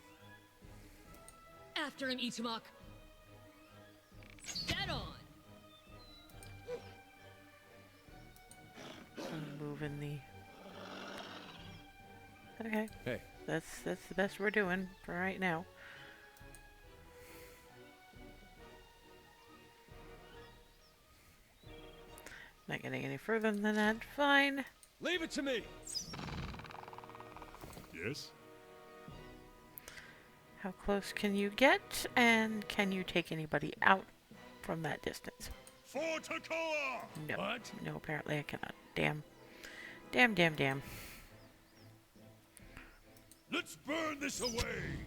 After him, Itamok. Dead on! Move in the. Okay, hey, that's the best we're doing for right now. Not getting any further than that. Fine. leave it to me. Yes? How close can you get? And can you take anybody out from that distance? For Takoa! No. What? No, apparently I cannot. Damn. Damn, damn, damn. Let's burn this away!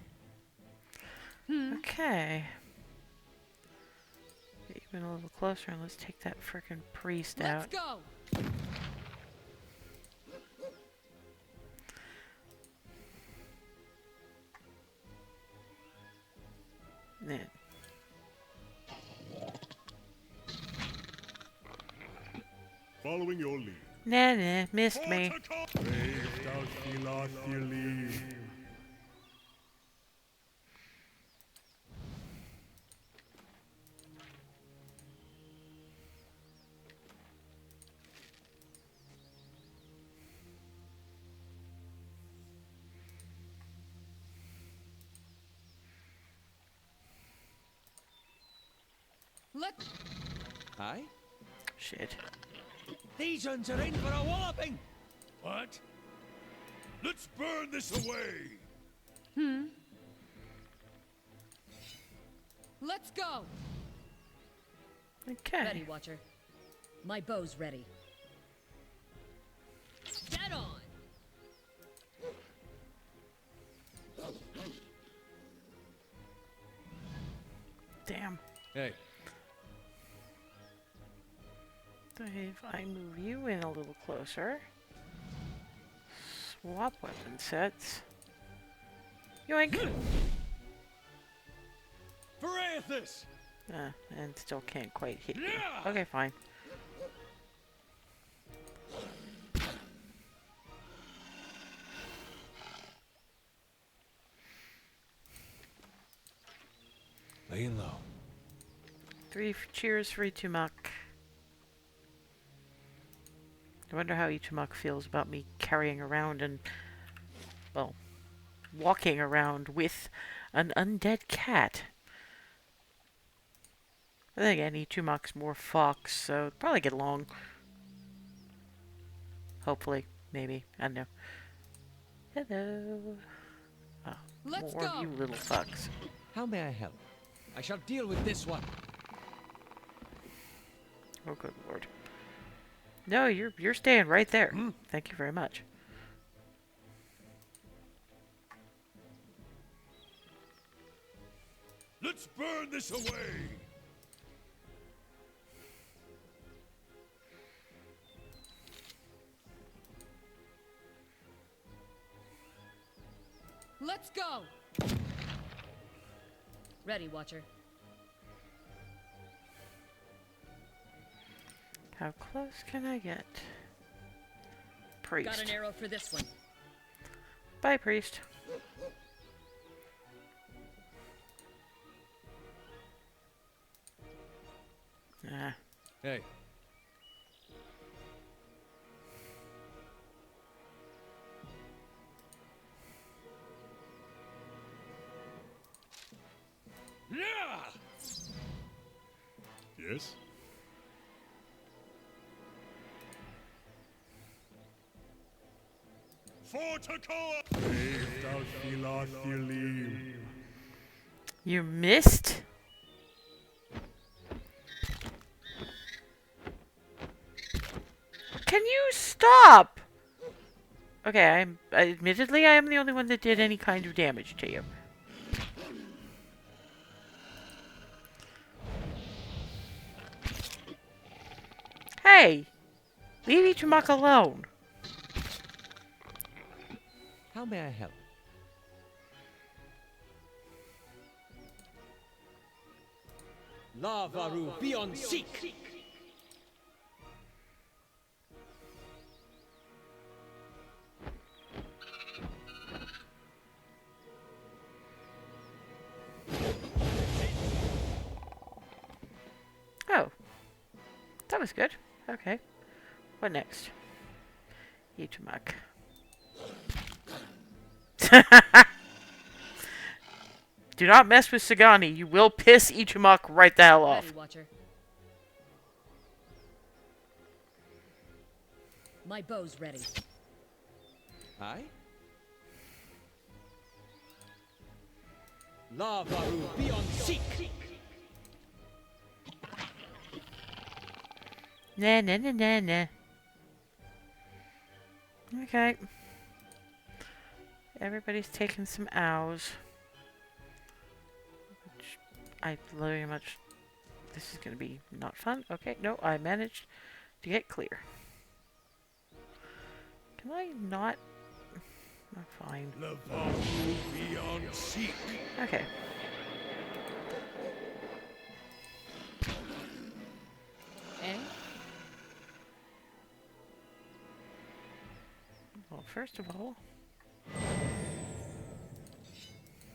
Okay. Get even a little closer and let's take that frickin' priest Let's out. go. Then. Following your lead. Nah, missed For me. Takoa! Brave thou Philoth leave. Let's. Aye? Shit. These ones are in for a walloping! What? Let's burn this away! Let's go. Okay. Ready, Watcher. My bow's ready. Dead on! Damn. Hey, So if I move you in a little closer, swap weapon sets. Yoink! For Aethys! And still can't quite hit you. Yeah! Okay, fine. laying low. Cheers for Itamok. I wonder how Itamok feels about me carrying around and, well, walking around with an undead cat. But then again, Ichumok's more fox, so probably get along. Hopefully. Maybe. I don't know. Hello. Oh, Let's more of go. you little fucks. How may I help? I shall deal with this one. Oh, good lord. No, you're staying right there. Thank you very much. Let's burn this away! Let's go. Ready, Watcher. How close can I get? Priest. Got an arrow for this one. Bye, priest. Ah. Hey. Yeah! Yes? For Takoa! You missed? Can you stop? Okay, admittedly I am the only one that did any kind of damage to you. Hey! Leave Ichumok alone. How may I help? Lavaru, be on seek! Oh. That was good. Okay. What next? Ichumok. Do not mess with Sagani. You will piss Ichumok right the hell off. Ready, Watcher. My bow's ready. Aye? Lavaru, be on seek! Nah, nah, nah, nah, nah. Okay. Everybody's taking some ows. Which I very much... This is going to be not fun. Okay, no, I managed to get clear. Can I not... Oh, fine. Lavaru beyond seek. Okay. Eh? Well, first of all...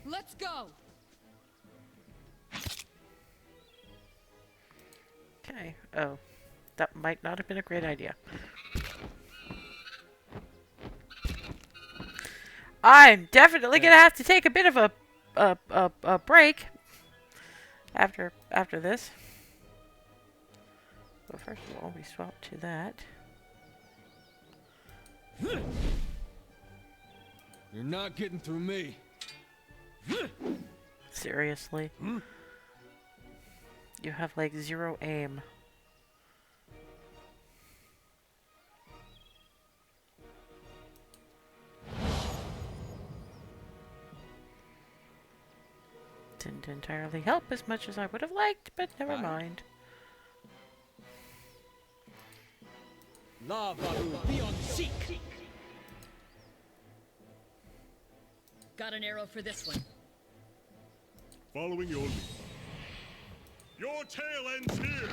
Let's go. Okay. Oh. That might not have been a great idea. I'm definitely gonna have to take a bit of a break after this. Well, first of all, we swap to that. You're not getting through me. Seriously? You have like zero aim. Didn't entirely help as much as I would have liked, but never mind. Lavaru, be on seek! Got an arrow for this one. Following your lead. Your tail ends here!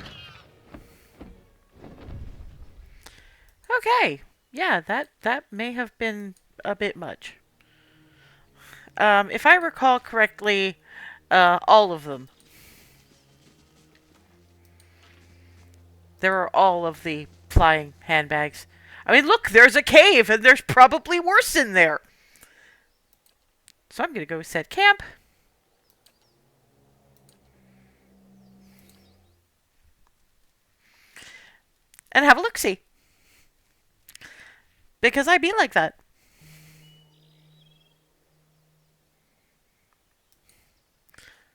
Okay. Yeah, that may have been a bit much. If I recall correctly, all of them. There are all of the flying handbags. I mean, look, there's a cave, and there's probably worse in there. So I'm going to go set camp. and have a look-see. Because I be like that.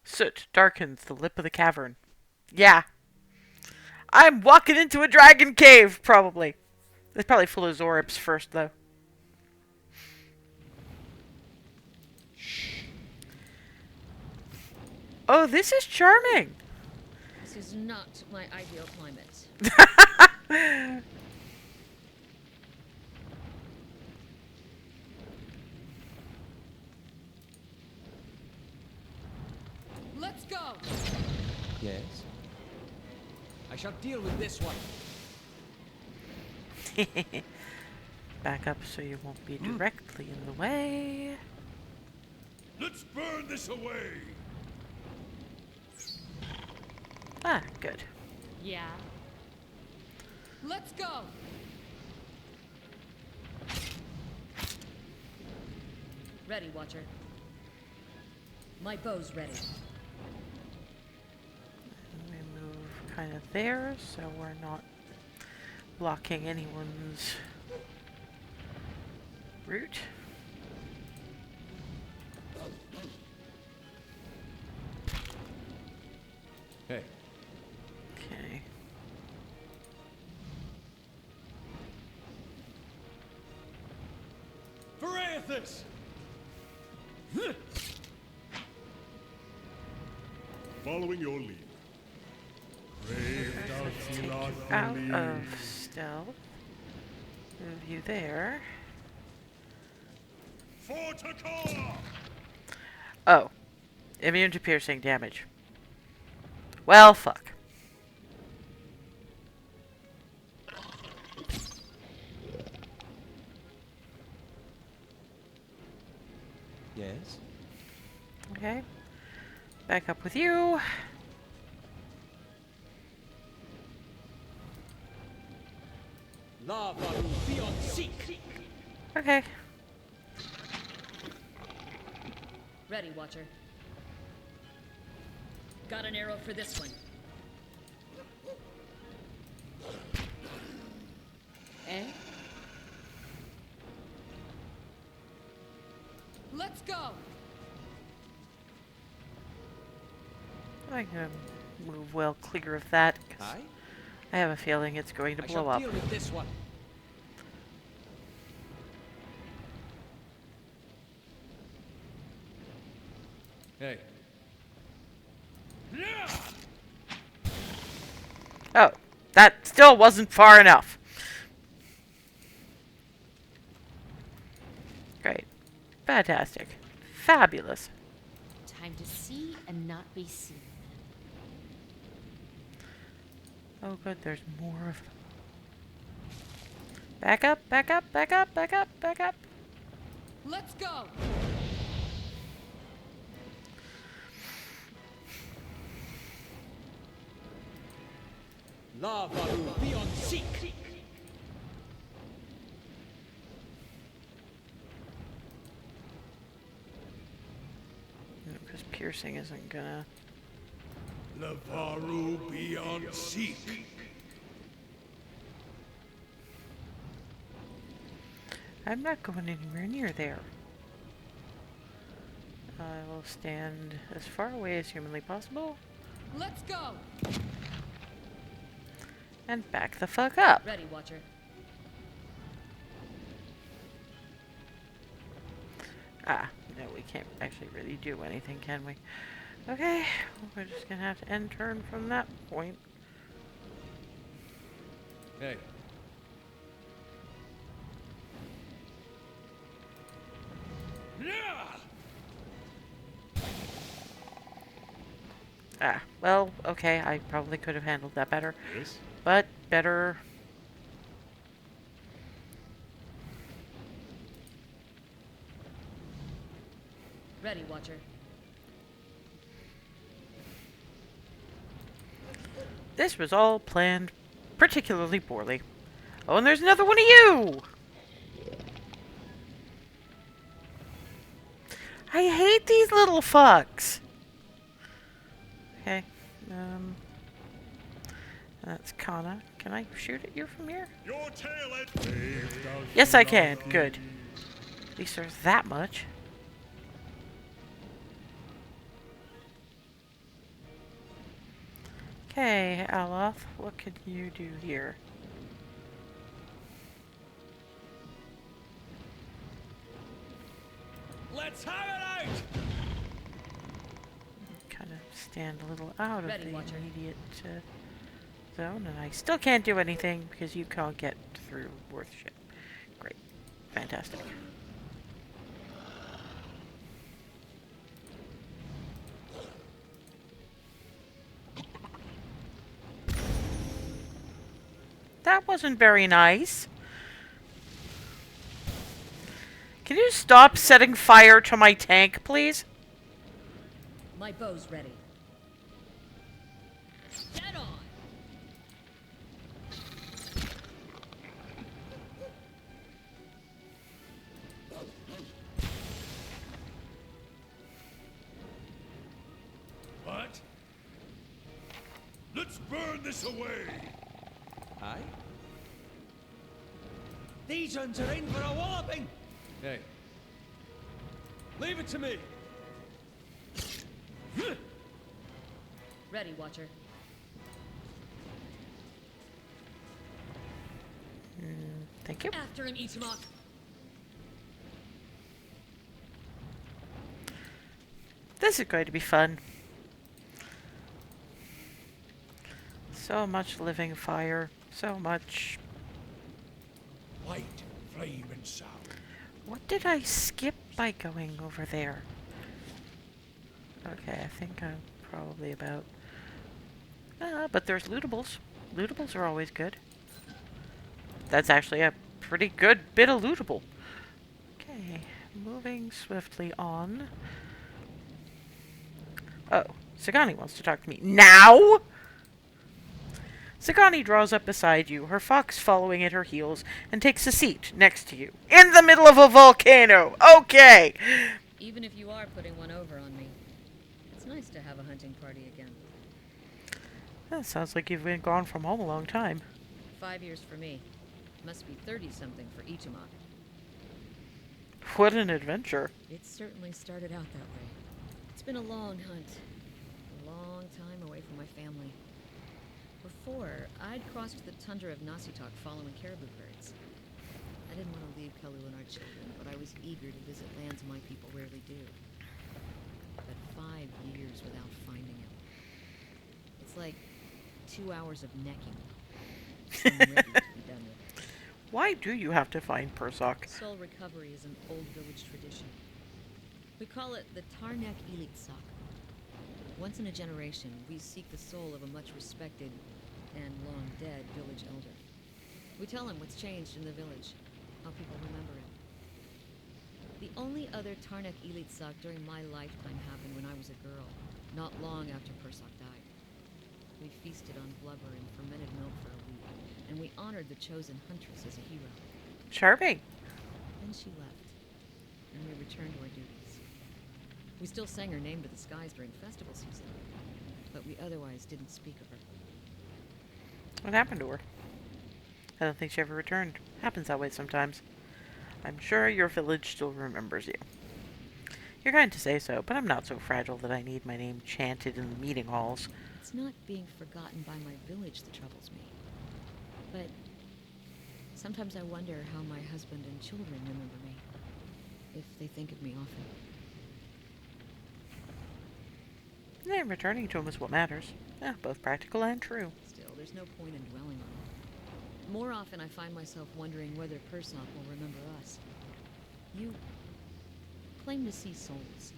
Soot darkens the lip of the cavern. Yeah. I'm walking into a dragon cave, probably. It's probably full of Zorips first, though. Oh, this is charming. This is not my ideal climate. Let's go. Yes? I shall deal with this one. Back up so you won't be directly in the way. Let's burn this away. Ah, good. Yeah. Let's go. Ready, Watcher. My bow's ready. We move kind of there so we're not blocking anyone's route. Hey. Okay. Verathis! Following your lead. Out of stealth. Move you there. Forticore! Oh. Immune to piercing damage. Well, fuck. Yes? Okay. Back up with you. Lava beyond seek! Okay. Ready, Watcher. Got an arrow for this one. Eh? Let's go. I'm gonna move well clear of that, 'cause Aye? I have a feeling it's going to I blow shall up. deal with this one. Hey. Oh, that still wasn't far enough. Great. Fantastic. Fabulous. Time to see and not be seen. Oh good, there's more of them. Back up, back up, back up, back up, back up. Let's go. Lava beyond seek! Because piercing isn't gonna... Lavaru beyond seek. I'm not going anywhere near there. I will stand as far away as humanly possible Let's go. and back the fuck up. Ready, Watcher. Ah, no, we can't actually really do anything, can we? Okay, we're just gonna have to end turn from that point. Hey. Ah, well, okay, I probably could have handled that better. Yes? But better... Ready, Watcher. This was all planned particularly poorly. Oh, and there's another one of you! I hate these little fucks! Okay, That's Kana. Can I shoot at you from here? Your tail end. Yes, I can. Good. At least there's that much. Okay, Aloth, what can you do here? Let's have it out! Kind of stand a little out of Ready, the Watcher. immediate zone, and I still can't do anything because you can't get through Worthship. Great. Fantastic. That wasn't very nice. Can you stop setting fire to my tank, please? My bow's ready. Dead on! What? Let's burn this away! Aye? These ones are in for a walloping! Hey. Leave it to me! Ready, Watcher. Thank you. After him, Ichimok. This is going to be fun. So much living fire. So much. White flame and sound. What did I skip by going over there? Okay, I think I'm probably about... but there's lootables. Lootables are always good. That's actually a pretty good bit of lootable. Okay, moving swiftly on. Oh, Sagani wants to talk to me. Now? Sagani draws up beside you, her fox following at her heels, and takes a seat next to you. In the middle of a volcano! Okay! Even if you are putting one over on me, it's nice to have a hunting party again. That sounds like you've been gone from home a long time. 5 years for me. Must be 30-something for Ichimok. What an adventure. It certainly started out that way. It's been a long hunt. A long time away from my family. Before, I'd crossed the tundra of Nasitok following caribou herds. I didn't want to leave Kalu and our children, but I was eager to visit lands my people rarely do. But 5 years without finding him. It's like 2 hours of necking. I'm ready to be done with it. Why do you have to find Persok? Soul recovery is an old village tradition. We call it the Tarnek Elitsak. Once in a generation, we seek the soul of a much respected and long dead village elder. We tell him what's changed in the village, how people remember him. The only other Tarnek Elitsak during my lifetime happened when I was a girl, not long after Persok died. We feasted on blubber and fermented milk for a week, and we honored the chosen huntress as a hero. Charming. Then she left, and we returned to our duties. We still sang her name to the skies during festival season, but we otherwise didn't speak of her. What happened to her? I don't think she ever returned. Happens that way sometimes. I'm sure your village still remembers you. You're kind to say so, but I'm not so fragile that I need my name chanted in the meeting halls. It's not being forgotten by my village that troubles me. But sometimes I wonder how my husband and children remember me, if they think of me often. And returning to him is what matters. Both practical and true. Still, there's no point in dwelling on it. More often I find myself wondering whether Persok will remember us. You claim to see souls.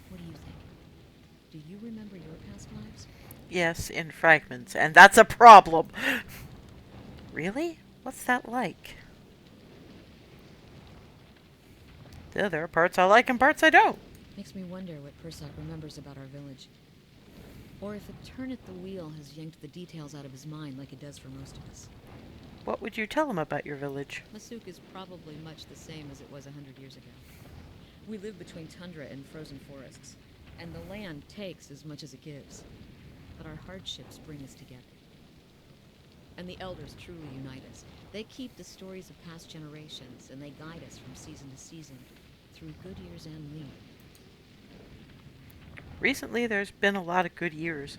What do you think? Do you remember your past lives? Yes, in fragments, and that's a problem. Really? What's that like? There are parts I like and parts I don't. Makes me wonder what Persok remembers about our village. Or if a turn at the wheel has yanked the details out of his mind like it does for most of us. What would you tell him about your village? Masuk is probably much the same as it was 100 years ago. We live between tundra and frozen forests, and the land takes as much as it gives. But our hardships bring us together. And the elders truly unite us. They keep the stories of past generations, and they guide us from season to season, through good years and lean. Recently, there's been a lot of good years.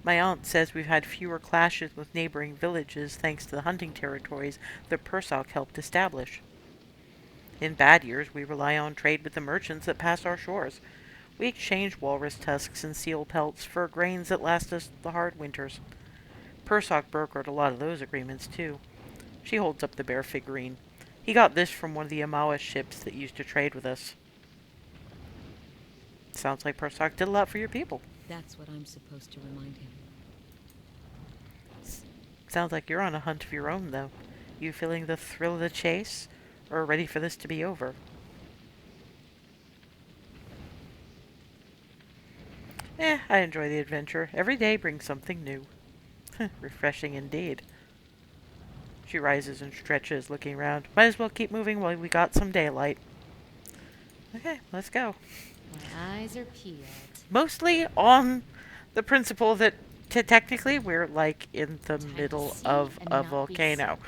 My aunt says we've had fewer clashes with neighboring villages thanks to the hunting territories that Persoc helped establish. In bad years, we rely on trade with the merchants that pass our shores. We exchange walrus tusks and seal pelts for grains that last us the hard winters. Persoc brokered a lot of those agreements, too. She holds up the bear figurine. He got this from one of the Amawa ships that used to trade with us. Sounds like Persoc did a lot for your people. That's what I'm supposed to remind him. Sounds like you're on a hunt of your own, though. You feeling the thrill of the chase? Or ready for this to be over? I enjoy the adventure. Every day brings something new. Refreshing indeed. She rises and stretches, looking around. Might as well keep moving while we got some daylight. Okay, let's go. My eyes are peeled. Mostly on the principle that technically we're like in the middle of a volcano.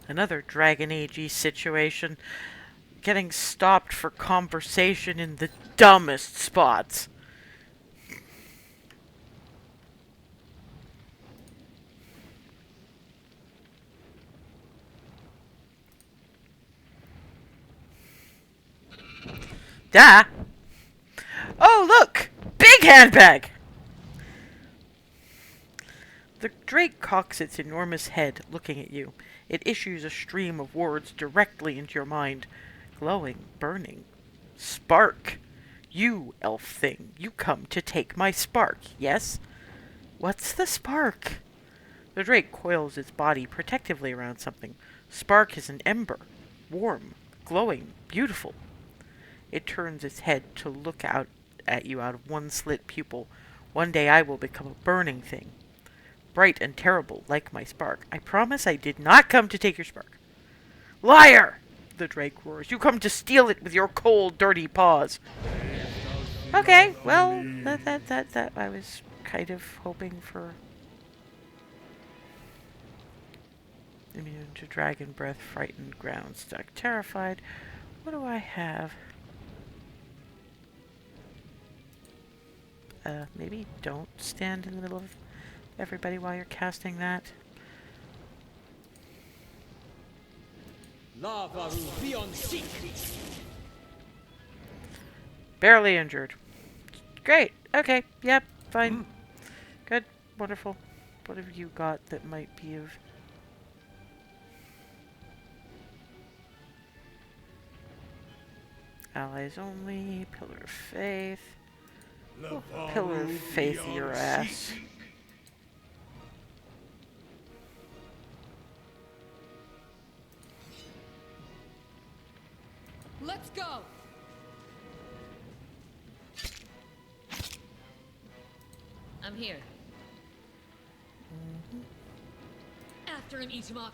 Another Dragon Age-y situation. Getting stopped for conversation in the dumbest spots. Duh! Oh, look! Big handbag! The drake cocks its enormous head, looking at you. It issues a stream of words directly into your mind. Glowing, burning. Spark! You, elf thing, you come to take my spark, yes? What's the spark? The drake coils its body protectively around something. Spark is an ember. Warm, glowing, beautiful. It turns its head to look out at you out of one slit pupil. One day I will become a burning thing. Bright and terrible, like my spark. I promise I did not come to take your spark. Liar! The drake roars. You come to steal it with your cold, dirty paws. Okay, well, that I was kind of hoping for. Immune to dragon breath, frightened, ground stuck, terrified. What do I have? Maybe don't stand in the middle of everybody while you're casting that. Barely injured. Great. Okay. Yep. Fine. Good. Wonderful. What have you got that might be of... Allies only. Pillar of Faith. Oh, Pillar of Faith, your ass. Let's go! I'm here. After him, Ichimak.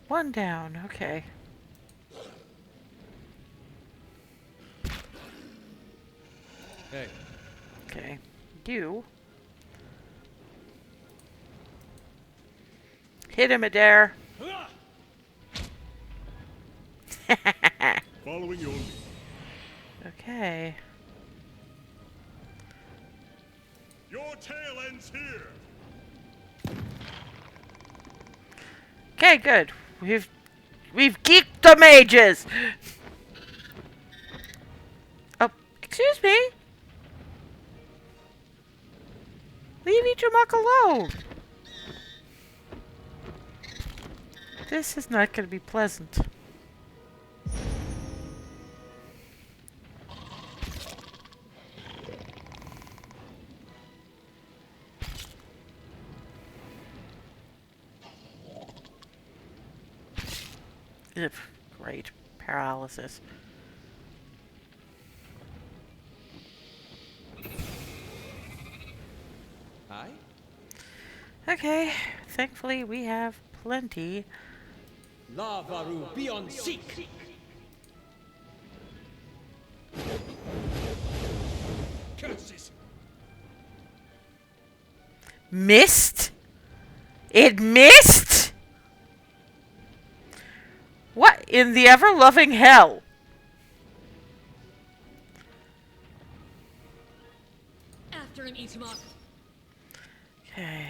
One down. Okay. Hey. Okay. You. Hit him, Adair. Following your lead. Okay. Your tail ends here. Okay, good. We've geeked the mages. Oh, excuse me. Leave Ichimak alone. This is not going to be pleasant. Ugh, great. Paralysis. Hi? Okay, thankfully we have plenty. Lavaru beyond seek. Curses! Missed? It missed? What in the ever-loving hell? After him, Itamok. Okay.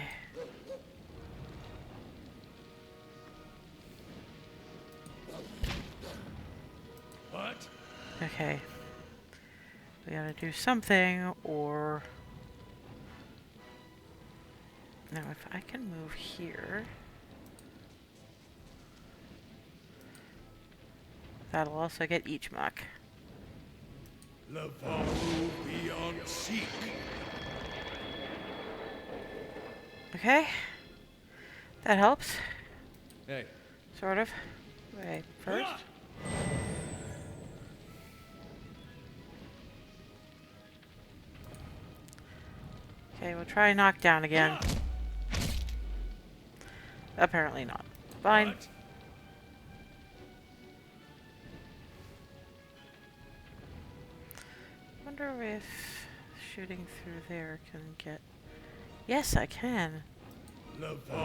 What? Okay. We gotta do something, or... Now, if I can move here... That'll also get Ichmak. Lavaru beyond seek. Okay. That helps. Hey, Sort of. Wait, first. Okay, we'll try knockdown again. Apparently not. Fine. What? Wonder if shooting through there can get... Yes, I can.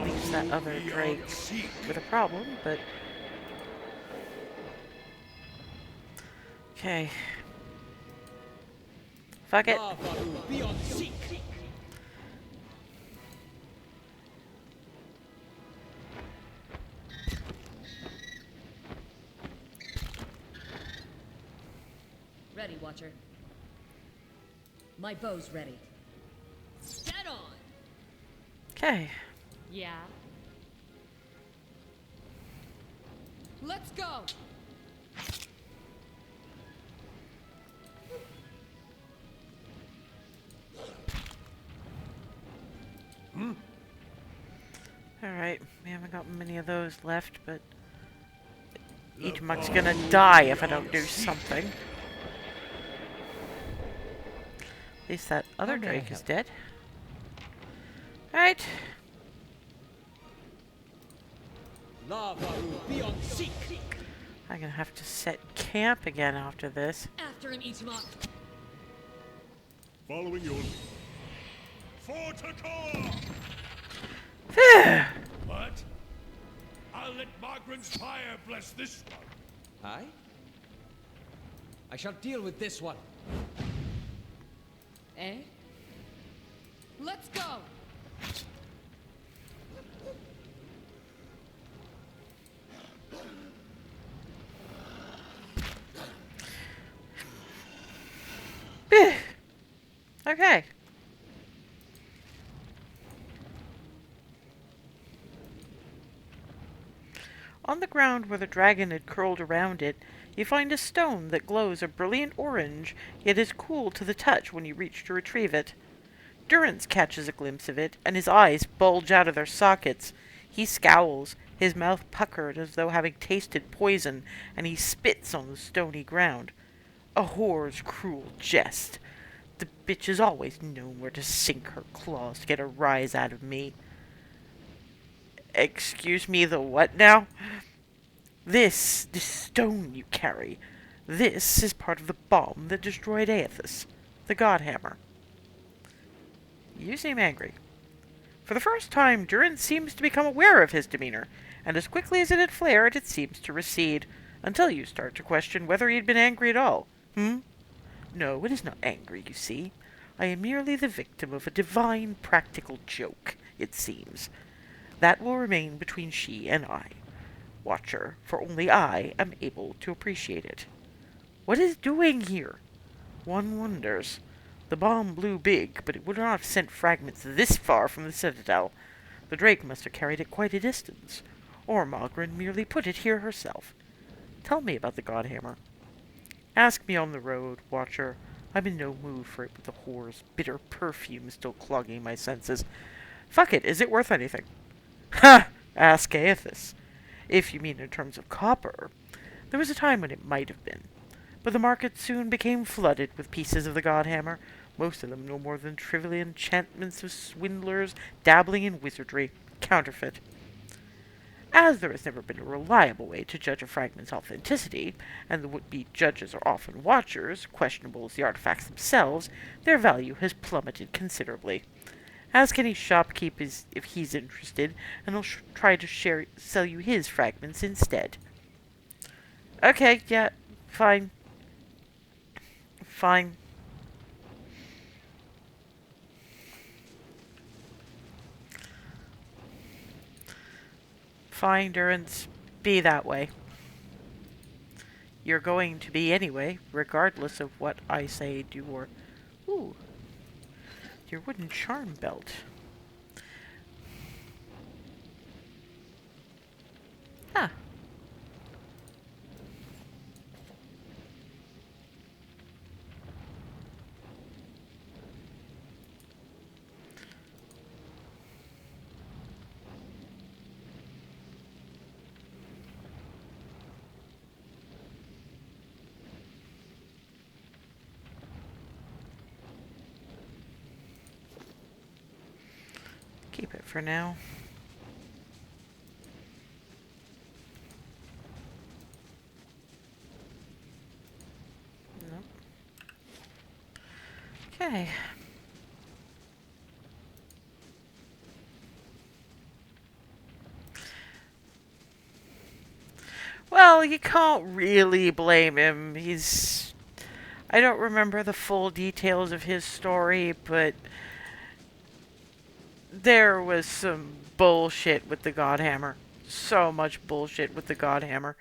Leaves that other Drake with a problem, but... Okay. Fuck it. Lavaru beyond seek. Ready, Watcher. My bow's ready. Dead on! Okay. Yeah. Let's go. Alright, we haven't got many of those left, but... Ichmak's gonna die if I don't do something. At least that other Drake is dead. Alright. Lavaru beyond seek. I'm gonna have to set camp again after this. After him, Itamok. Following your lead. For Takar! Phew! What? I'll let Margaret's fire bless this one. Aye? I shall deal with this one. Eh? Let's go. Phew. Okay. On the ground where the dragon had curled around it, you find a stone that glows a brilliant orange, yet is cool to the touch when you reach to retrieve it. Durrance catches a glimpse of it, and his eyes bulge out of their sockets. He scowls, his mouth puckered as though having tasted poison, and he spits on the stony ground. A whore's cruel jest. The bitch has always known where to sink her claws to get a rise out of me. Excuse me, the what now? This stone you carry, this is part of the bomb that destroyed Aethys, the God Hammer. You seem angry. For the first time, Durrance seems to become aware of his demeanor, and as quickly as it had flared, it seems to recede, until you start to question whether he had been angry at all. No, it is not angry, you see. I am merely the victim of a divine practical joke, it seems. That will remain between she and I, Watcher, for only I am able to appreciate it. What is doing here? One wonders. The bomb blew big, but it would not have sent fragments this far from the citadel. The Drake must have carried it quite a distance, or Magrin merely put it here herself. Tell me about the Godhammer. Ask me on the road, Watcher. I'm in no mood for it with the whore's bitter perfume still clogging my senses. Fuck it, is it worth anything? Ha! Ask Aethys. If you mean in terms of copper, there was a time when it might have been. But the market soon became flooded with pieces of the Godhammer, most of them no more than trivial enchantments of swindlers dabbling in wizardry, counterfeit. As there has never been a reliable way to judge a fragment's authenticity, and the would-be judges are often watchers, questionable as the artifacts themselves, their value has plummeted considerably. Ask any shopkeep if he's interested, and he'll try to sell you his fragments instead. Okay, yeah, fine. Fine. Fine, Durance. Be that way. You're going to be anyway, regardless of what I say, do, or... Ooh. Your wooden charm belt. Huh. Keep it for now. Nope. Okay. Well, you can't really blame him. I don't remember the full details of his story, but there was some bullshit with the Godhammer. So much bullshit with the Godhammer.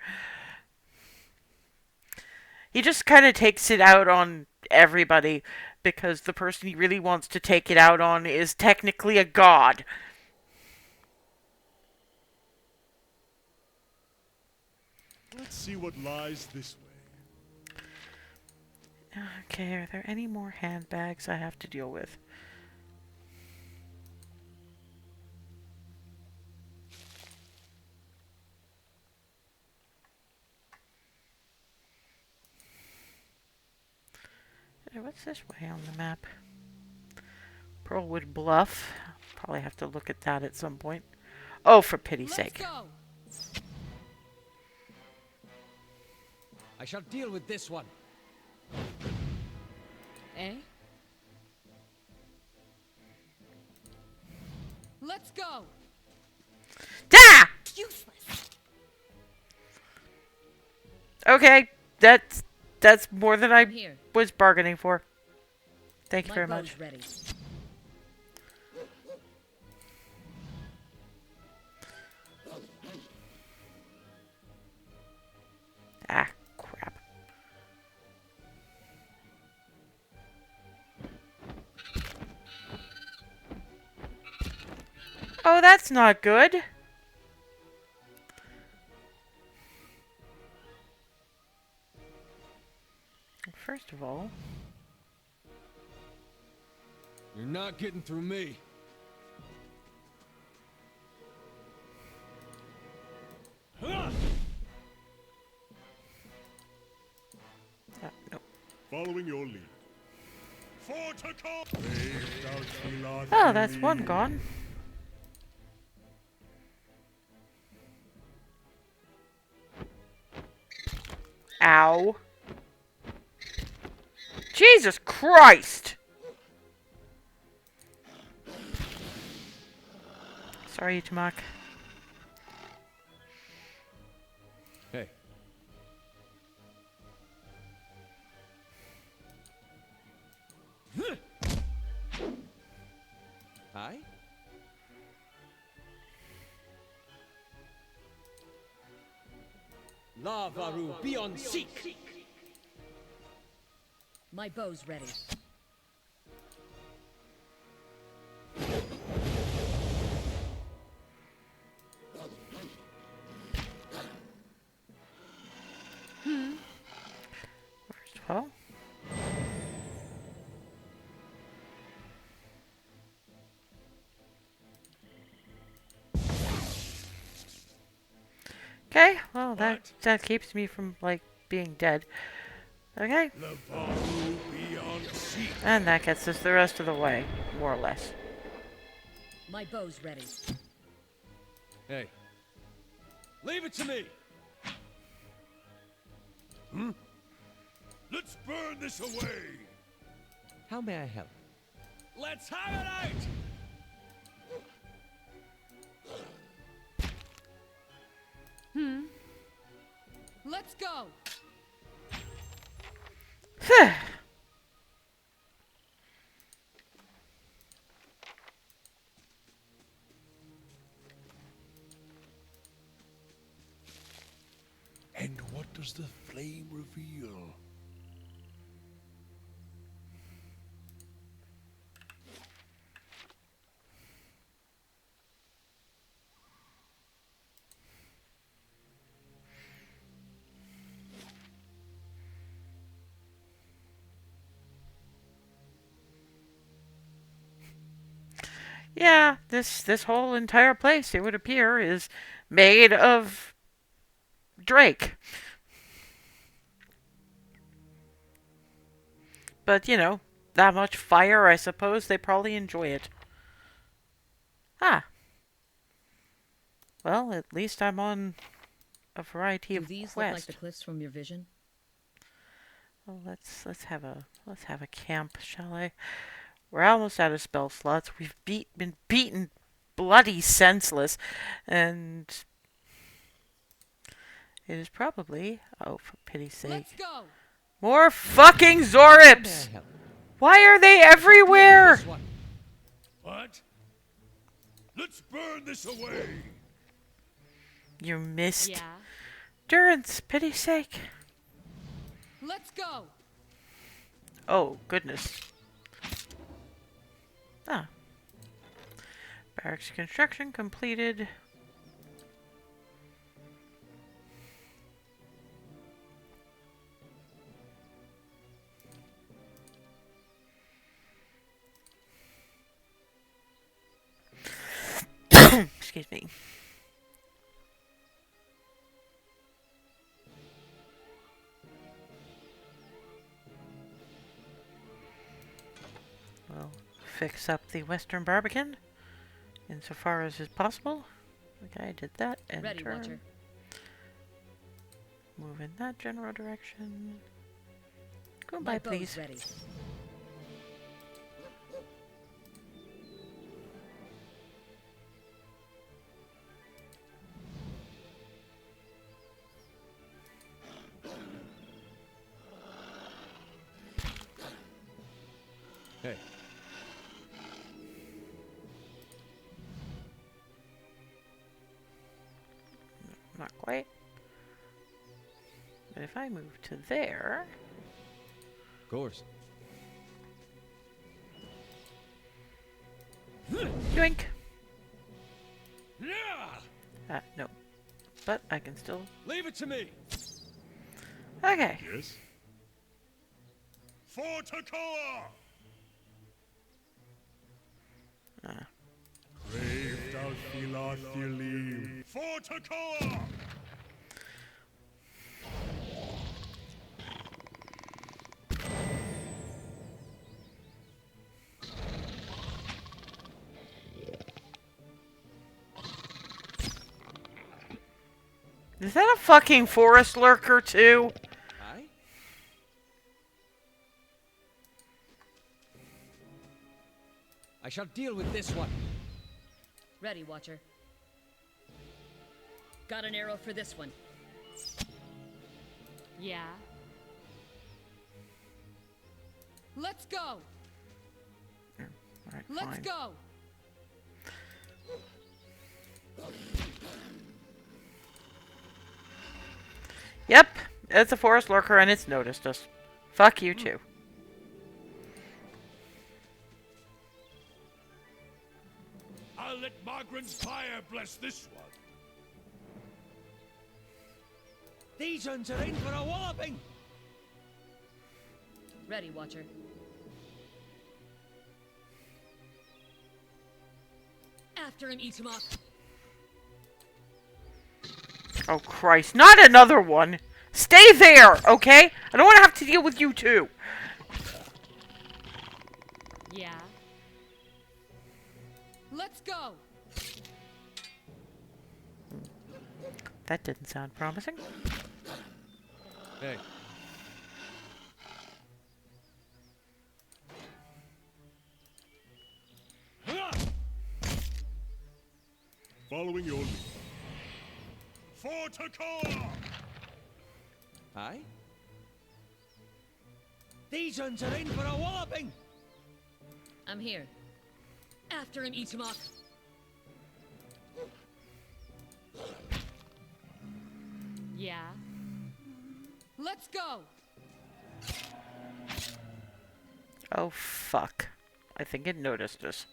He just kind of takes it out on everybody because the person he really wants to take it out on is technically a god. Let's see what lies this way. Okay, are there any more handbags I have to deal with? What's this way on the map? Pearlwood Bluff. Probably have to look at that at some point. Oh, for pity's sake. Go. I shall deal with this one. Eh? Let's go. Da! Useless. Okay, that's more than I I'm here. was bargaining for. Thank you My very bow's much. ready. Ah, crap. Oh, that's not good. First of all... You're not getting through me. no. Following your lead. For to come! Oh, that's one gone. Ow. Jesus Christ! Sorry, Tamak. Hey. Hi? Lavaru, be on seek! My bow's ready. First of all... Okay, well that keeps me from, like, being dead. Okay. Lavaru, be on seek. And that gets us the rest of the way, more or less. My bow's ready. Hey. Leave it to me. Let's burn this away. How may I help? Let's have it out. Let's go. And what does the flame reveal? Yeah, this whole entire place, it would appear, is made of Drake. But, you know, that much fire, I suppose they probably enjoy it. Ah. Well, at least I'm on a variety Do of these look like quests. the cliffs from your vision? Well, let's have a camp, shall I? We're almost out of spell slots. We've been beaten bloody senseless, and it is probably, oh, for pity's sake, Let's go. more fucking How may Zorips! I help? Why are they everywhere? This one. What? Let's burn this away. You missed. Yeah. Durance, pity's sake. Let's go. Oh, goodness. Ah. Barracks construction completed. Excuse me. We'll fix up the Western Barbican insofar as is possible. Okay, I did that. And Ready, Watcher. Move in that general direction. Go My by, bow's please. ready. Hey, Not quite. But if I move to there, of course. yoink. Yeah. No. But I can still. Leave it to me. Okay. Yes? For Takoa! Brave thou Philothelim. For Takoa! Is that a fucking forest lurker too? Aye? I shall deal with this one. Ready, Watcher. Got an arrow for this one. Yeah. Let's go. Alright, Let's fine. go. Yep, it's a forest lurker and it's noticed us. Fuck you too. I'll let Margaret's fire bless this one. These uns are in for a walloping. Ready, Watcher. After him, eat him up. Oh Christ, not another one! Stay there, okay? I don't want to have to deal with you too. Yeah. Let's go. That didn't sound promising. Hey. Following your lead. For Takora! Aye? These uns are in for a walloping! I'm here. After him, eat him up. Yeah. Let's go. Oh, fuck. I think it noticed us.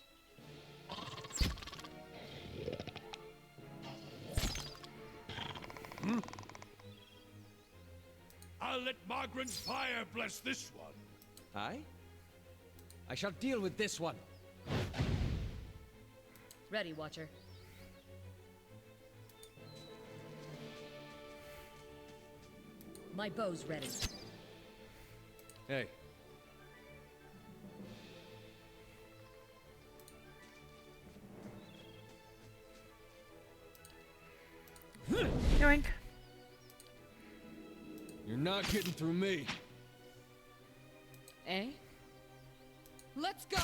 I'll let Margaret's fire bless this one. Aye? I shall deal with this one. Ready, Watcher. My bow's ready. Hey. Yoink. You're not getting through me. Eh? Let's go.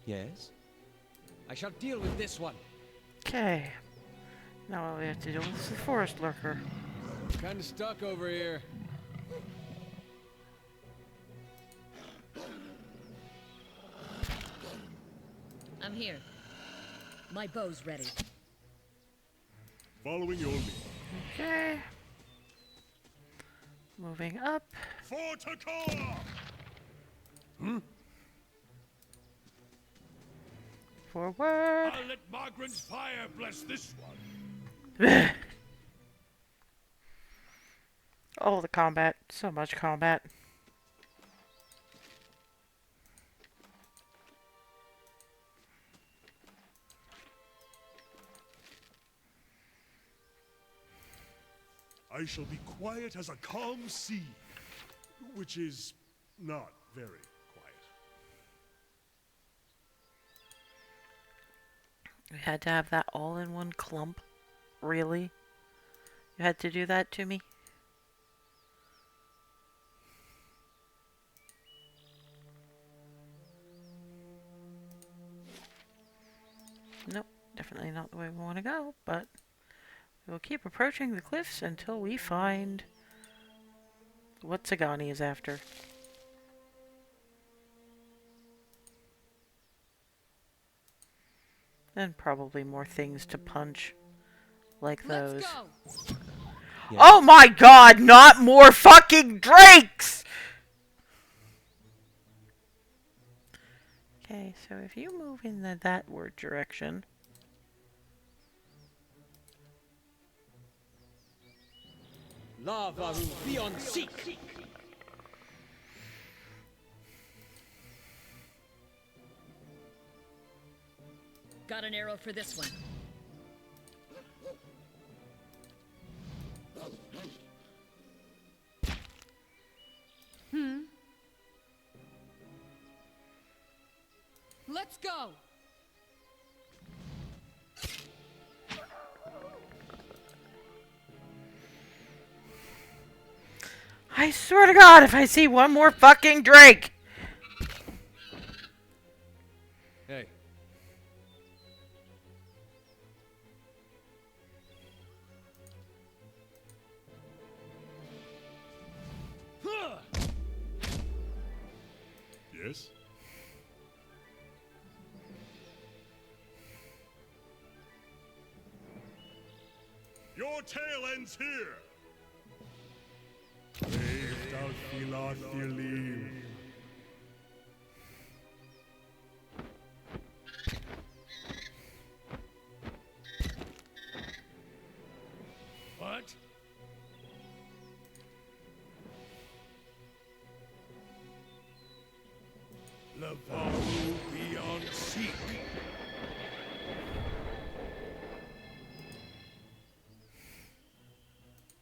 Yes? I shall deal with this one. Okay. Now all we have to deal with is the forest lurker. Kinda stuck over here. I'm here. My bow's ready. Following your lead. Okay. Moving up. For Takora! Forward. I'll let Margaret's fire bless this one. Oh, the combat. So much combat. I shall be quiet as a calm sea, which is not very quiet. We had to have that all in one clump. Really? You had to do that to me? Nope, definitely not the way we want to go, but we'll keep approaching the cliffs until we find what Sagani is after. And probably more things to punch, like those. Let's go. Yeah. Oh my god, not more fucking drakes! Okay, so if you move in that word direction. Lava will be on seek. Got an arrow for this one. Let's go. I swear to god, if I see one more fucking drake! Hey. Yes? Your tail ends here! Brave Dalfilathili. What? Lavaru beyond seek.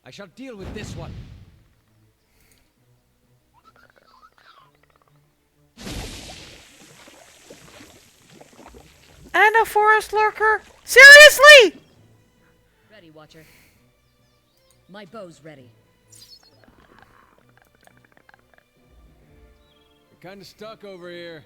I shall deal with this one. And a forest lurker? Seriously? Ready. Watcher. My bow's ready. We're kind of stuck over here.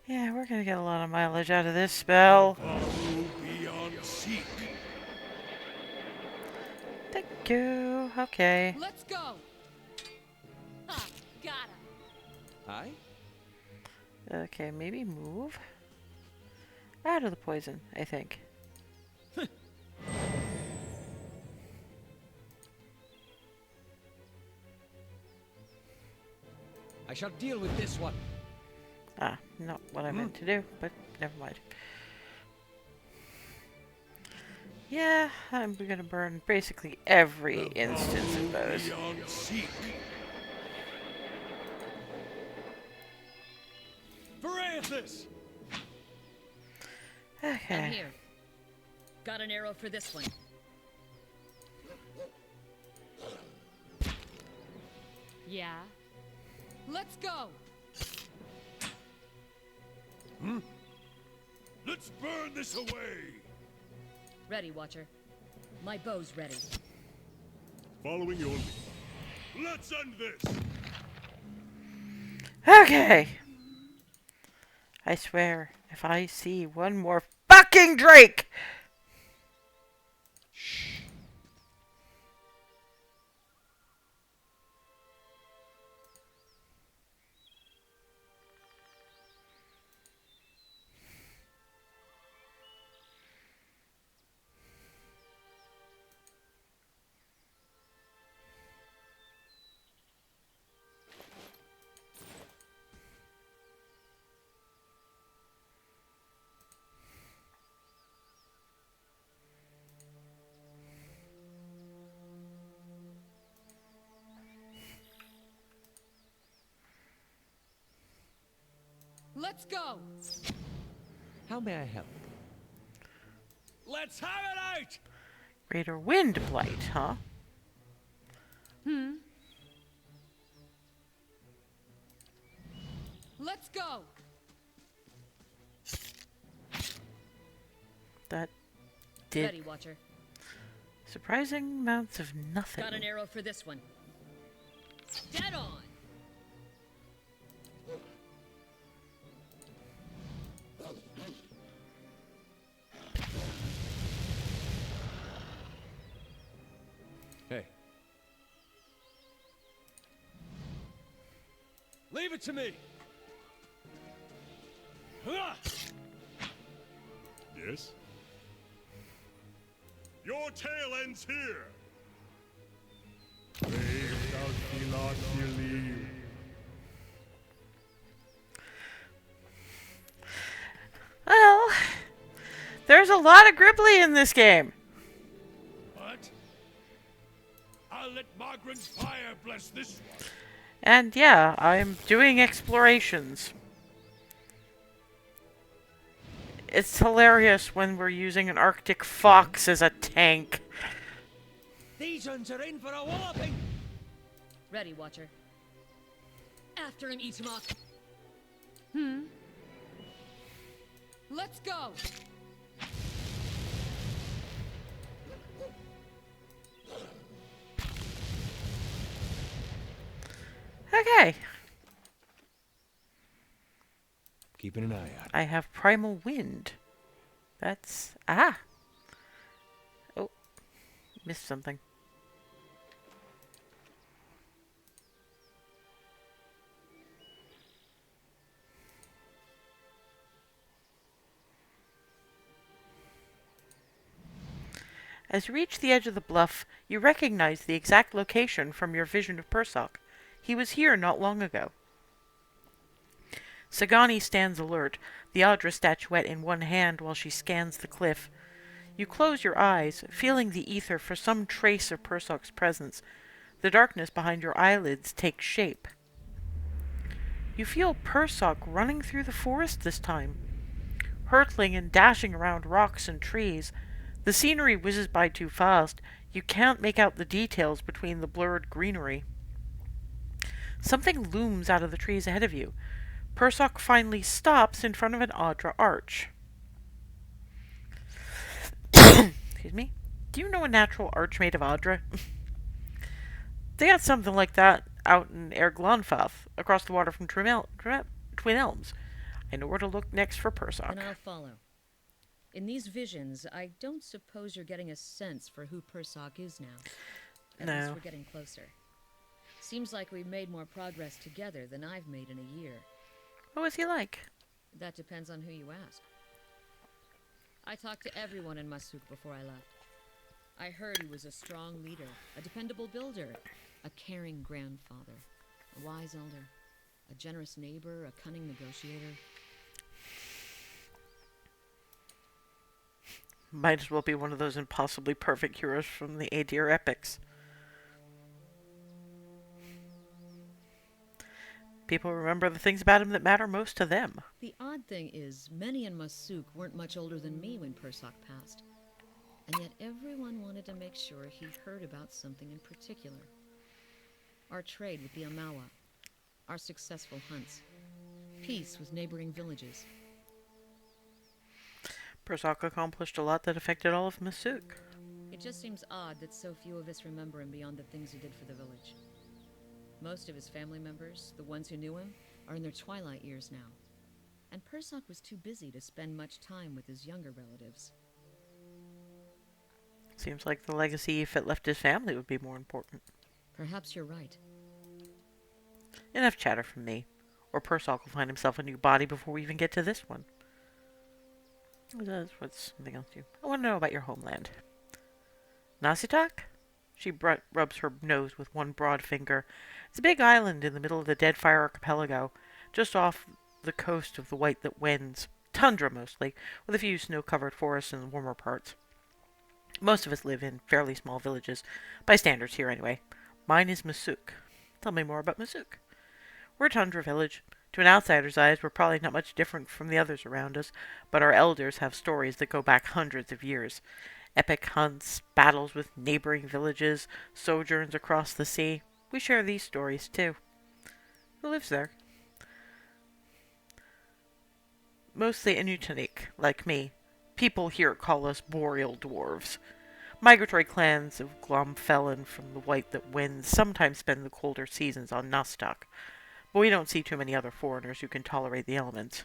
Yeah, we're gonna get a lot of mileage out of this spell. Beyond seek. Thank you. Okay. Let's go. Ha! Got him. Hi? Okay, maybe move. Out of the poison, I think. I shall deal with this one. Ah, not what I meant to do, but never mind. Yeah, I'm gonna burn basically every instance of those. Beyond seek. Barathis! I'm Okay. here. Got an arrow for this one. Yeah. Let's go. Let's burn this away. Ready, Watcher. My bow's ready. Following your lead. Let's end this. Okay. I swear, if I see one more fucking Drake! Let's go. How may I help? Let's have it out. Greater Wind Blight, huh? Let's go. That did Ready, Watcher. surprising amounts of nothing. Got an arrow for this one. Dead on! Hey, Leave it to me! Ah! Yes? Your tale ends here. Brave thou cannot believe. Well, there's a lot of Gribbly in this game. What? I'll let Margaret's fire bless this one. And yeah, I'm doing explorations. It's hilarious when we're using an Arctic fox as a tank. These uns are in for a walloping! Ready, Watcher. After him, eat him up. Let's go. Okay, keeping an eye out. I have Primal Wind. That's... ah! Oh, missed something. As you reach the edge of the bluff, you recognize the exact location from your vision of Persok. He was here not long ago. Sagani stands alert, the Audra statuette in one hand while she scans the cliff. You close your eyes, feeling the ether for some trace of Persok's presence. The darkness behind your eyelids takes shape. You feel Persok running through the forest this time, hurtling and dashing around rocks and trees. The scenery whizzes by too fast. You can't make out the details between the blurred greenery. Something looms out of the trees ahead of you. Persock finally stops in front of an Audra arch. Excuse me. Do you know a natural arch made of Audra? They got something like that out in Erglonfath, across the water from Twin Elms. I know where to look next for Persock. And I'll follow. In these visions, I don't suppose you're getting a sense for who Persock is now. At least we're getting closer. Seems like we've made more progress together than I've made in a year. What was he like? That depends on who you ask. I talked to everyone in Masuk before I left. I heard he was a strong leader, a dependable builder, a caring grandfather, a wise elder, a generous neighbor, a cunning negotiator. Might as well be one of those impossibly perfect heroes from the Adir epics. People remember the things about him that matter most to them. The odd thing is, many in Masuk weren't much older than me when Persock passed. And yet everyone wanted to make sure he heard about something in particular. Our trade with the Amawa, our successful hunts, peace with neighboring villages. Persock accomplished a lot that affected all of Masuk. It just seems odd that so few of us remember him beyond the things he did for the village. Most of his family members, the ones who knew him, are in their twilight years now. And Persock was too busy to spend much time with his younger relatives. Seems like the legacy if it left his family would be more important. Perhaps you're right. Enough chatter from me. Or Persock will find himself a new body before we even get to this one. What's something else I want to know about your homeland. Nasitak? She rubs her nose with one broad finger. It's a big island in the middle of the Deadfire Archipelago, just off the coast of the White That Wends. Tundra, mostly, with a few snow-covered forests in the warmer parts. Most of us live in fairly small villages, by standards here anyway. Mine is Masuk. Tell me more about Masuk. We're a tundra village. To an outsider's eyes, we're probably not much different from the others around us, but our elders have stories that go back hundreds of years. Epic hunts, battles with neighboring villages, sojourns across the sea. We share these stories, too. Who lives there? Mostly Inutanic, like me. People here call us boreal dwarves. Migratory clans of Glomfellan from the White That Wends sometimes spend the colder seasons on Nastak, but we don't see too many other foreigners who can tolerate the elements.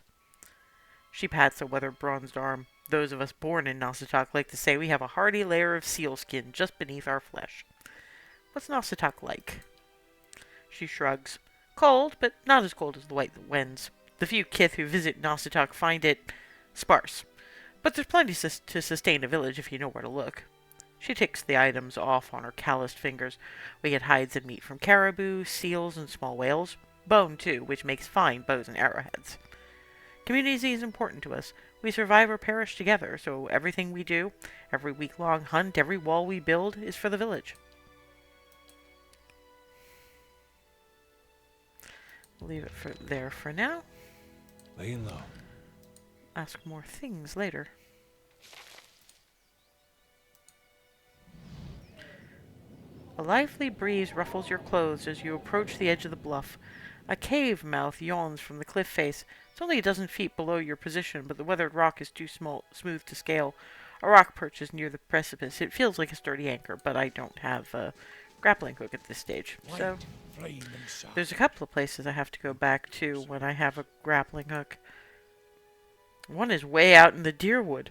She pats a weather-bronzed arm. Those of us born in Nasatak like to say we have a hardy layer of sealskin just beneath our flesh. What's Nasatak like? She shrugs. Cold, but not as cold as the White That Wends. The few kith who visit Nasatak find it sparse. But there's plenty to sustain a village if you know where to look. She ticks the items off on her calloused fingers. We get hides and meat from caribou, seals, and small whales. Bone, too, which makes fine bows and arrowheads. Community is important to us. We survive or perish together, so everything we do, every week-long hunt, every wall we build, is for the village. We'll leave it there for now. Laying low. Ask more things later. A lively breeze ruffles your clothes as you approach the edge of the bluff. A cave mouth yawns from the cliff face. It's only a dozen feet below your position, but the weathered rock is too smooth to scale. A rock perches near the precipice. It feels like a sturdy anchor, but I don't have a grappling hook at this stage. So there's a couple of places I have to go back to when I have a grappling hook. One is way out in the Deerwood.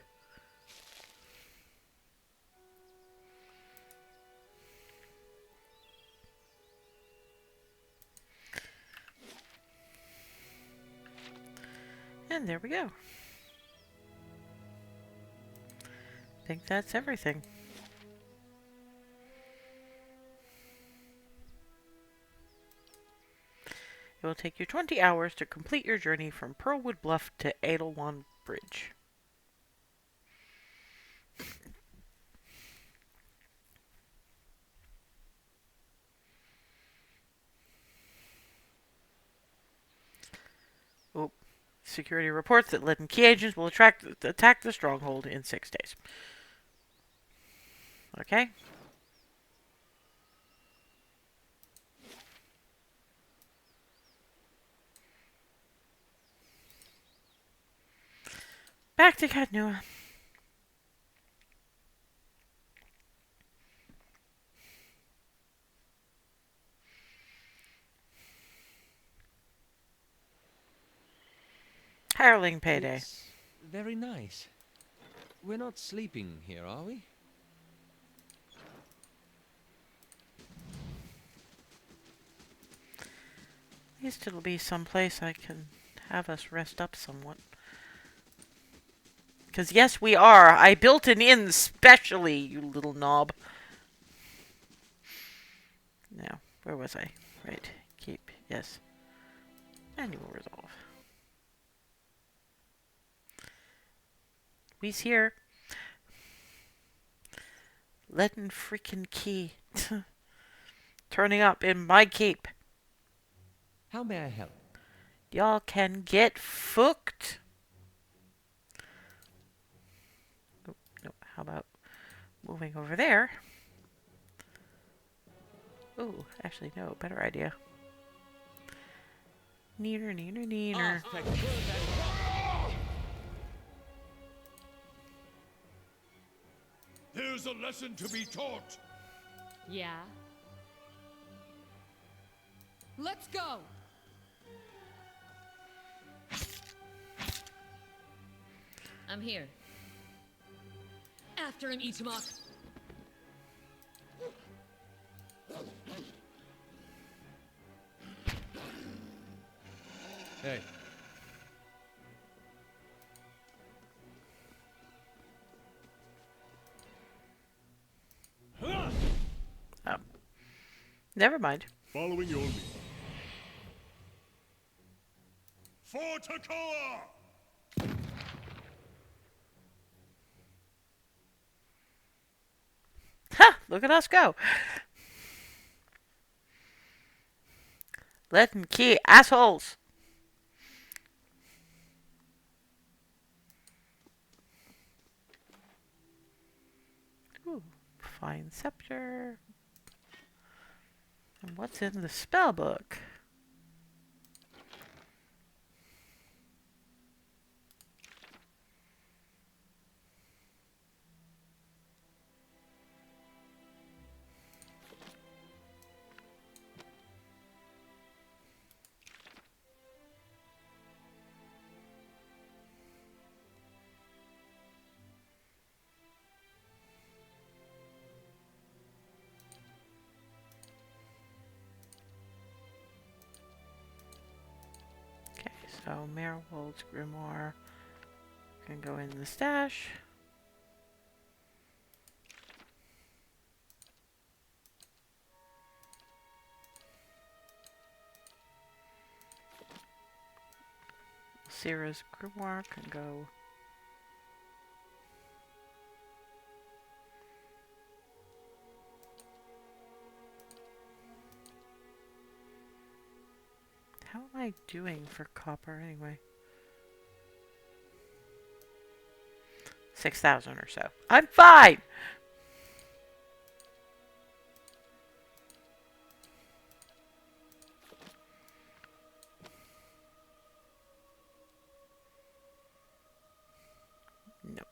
And there we go. I think that's everything. It will take you 20 hours to complete your journey from Pearlwood Bluff to Edelwan Bridge. Oh, security reports that Leaden Key agents will attack the stronghold in 6 days. Okay. Back to Cadnua. Hireling payday. It's very nice. We're not sleeping here, are we? At least it'll be someplace I can have us rest up somewhat. Because yes, we are. I built an inn specially, you little knob. Now, where was I? Right. Keep. Yes. Manual resolve. We's here. Leaden freaking key. Turning up in my keep. How may I help? Y'all can get fucked. Oh, no, how about moving over there? Oh, actually, no, better idea. Neener, neener, neener. There's a lesson to be taught. Yeah? Let's go! I'm here. After him, Itamok. Hey. Oh. Never mind. Following your lead. For Takoa! Ha! Look at us go. Leaden key, assholes. Ooh, fine scepter. And what's in the spell book? Okay, so Marigold's Grimoire can go in the stash. Sierra's Grimoire can go. How am I doing for copper anyway? 6,000 or so. I'm fine! Nope.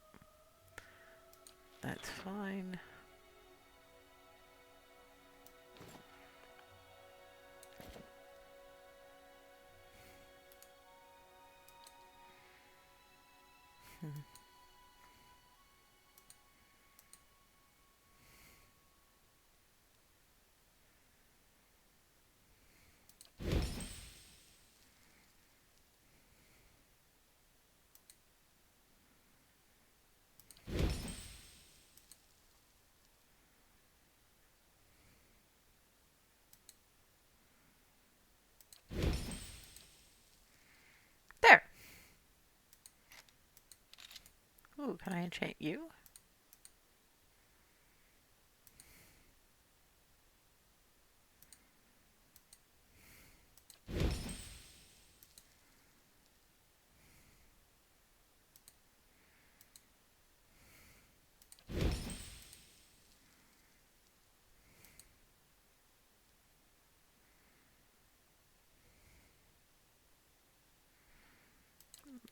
That's fine. There! Ooh, can I enchant you?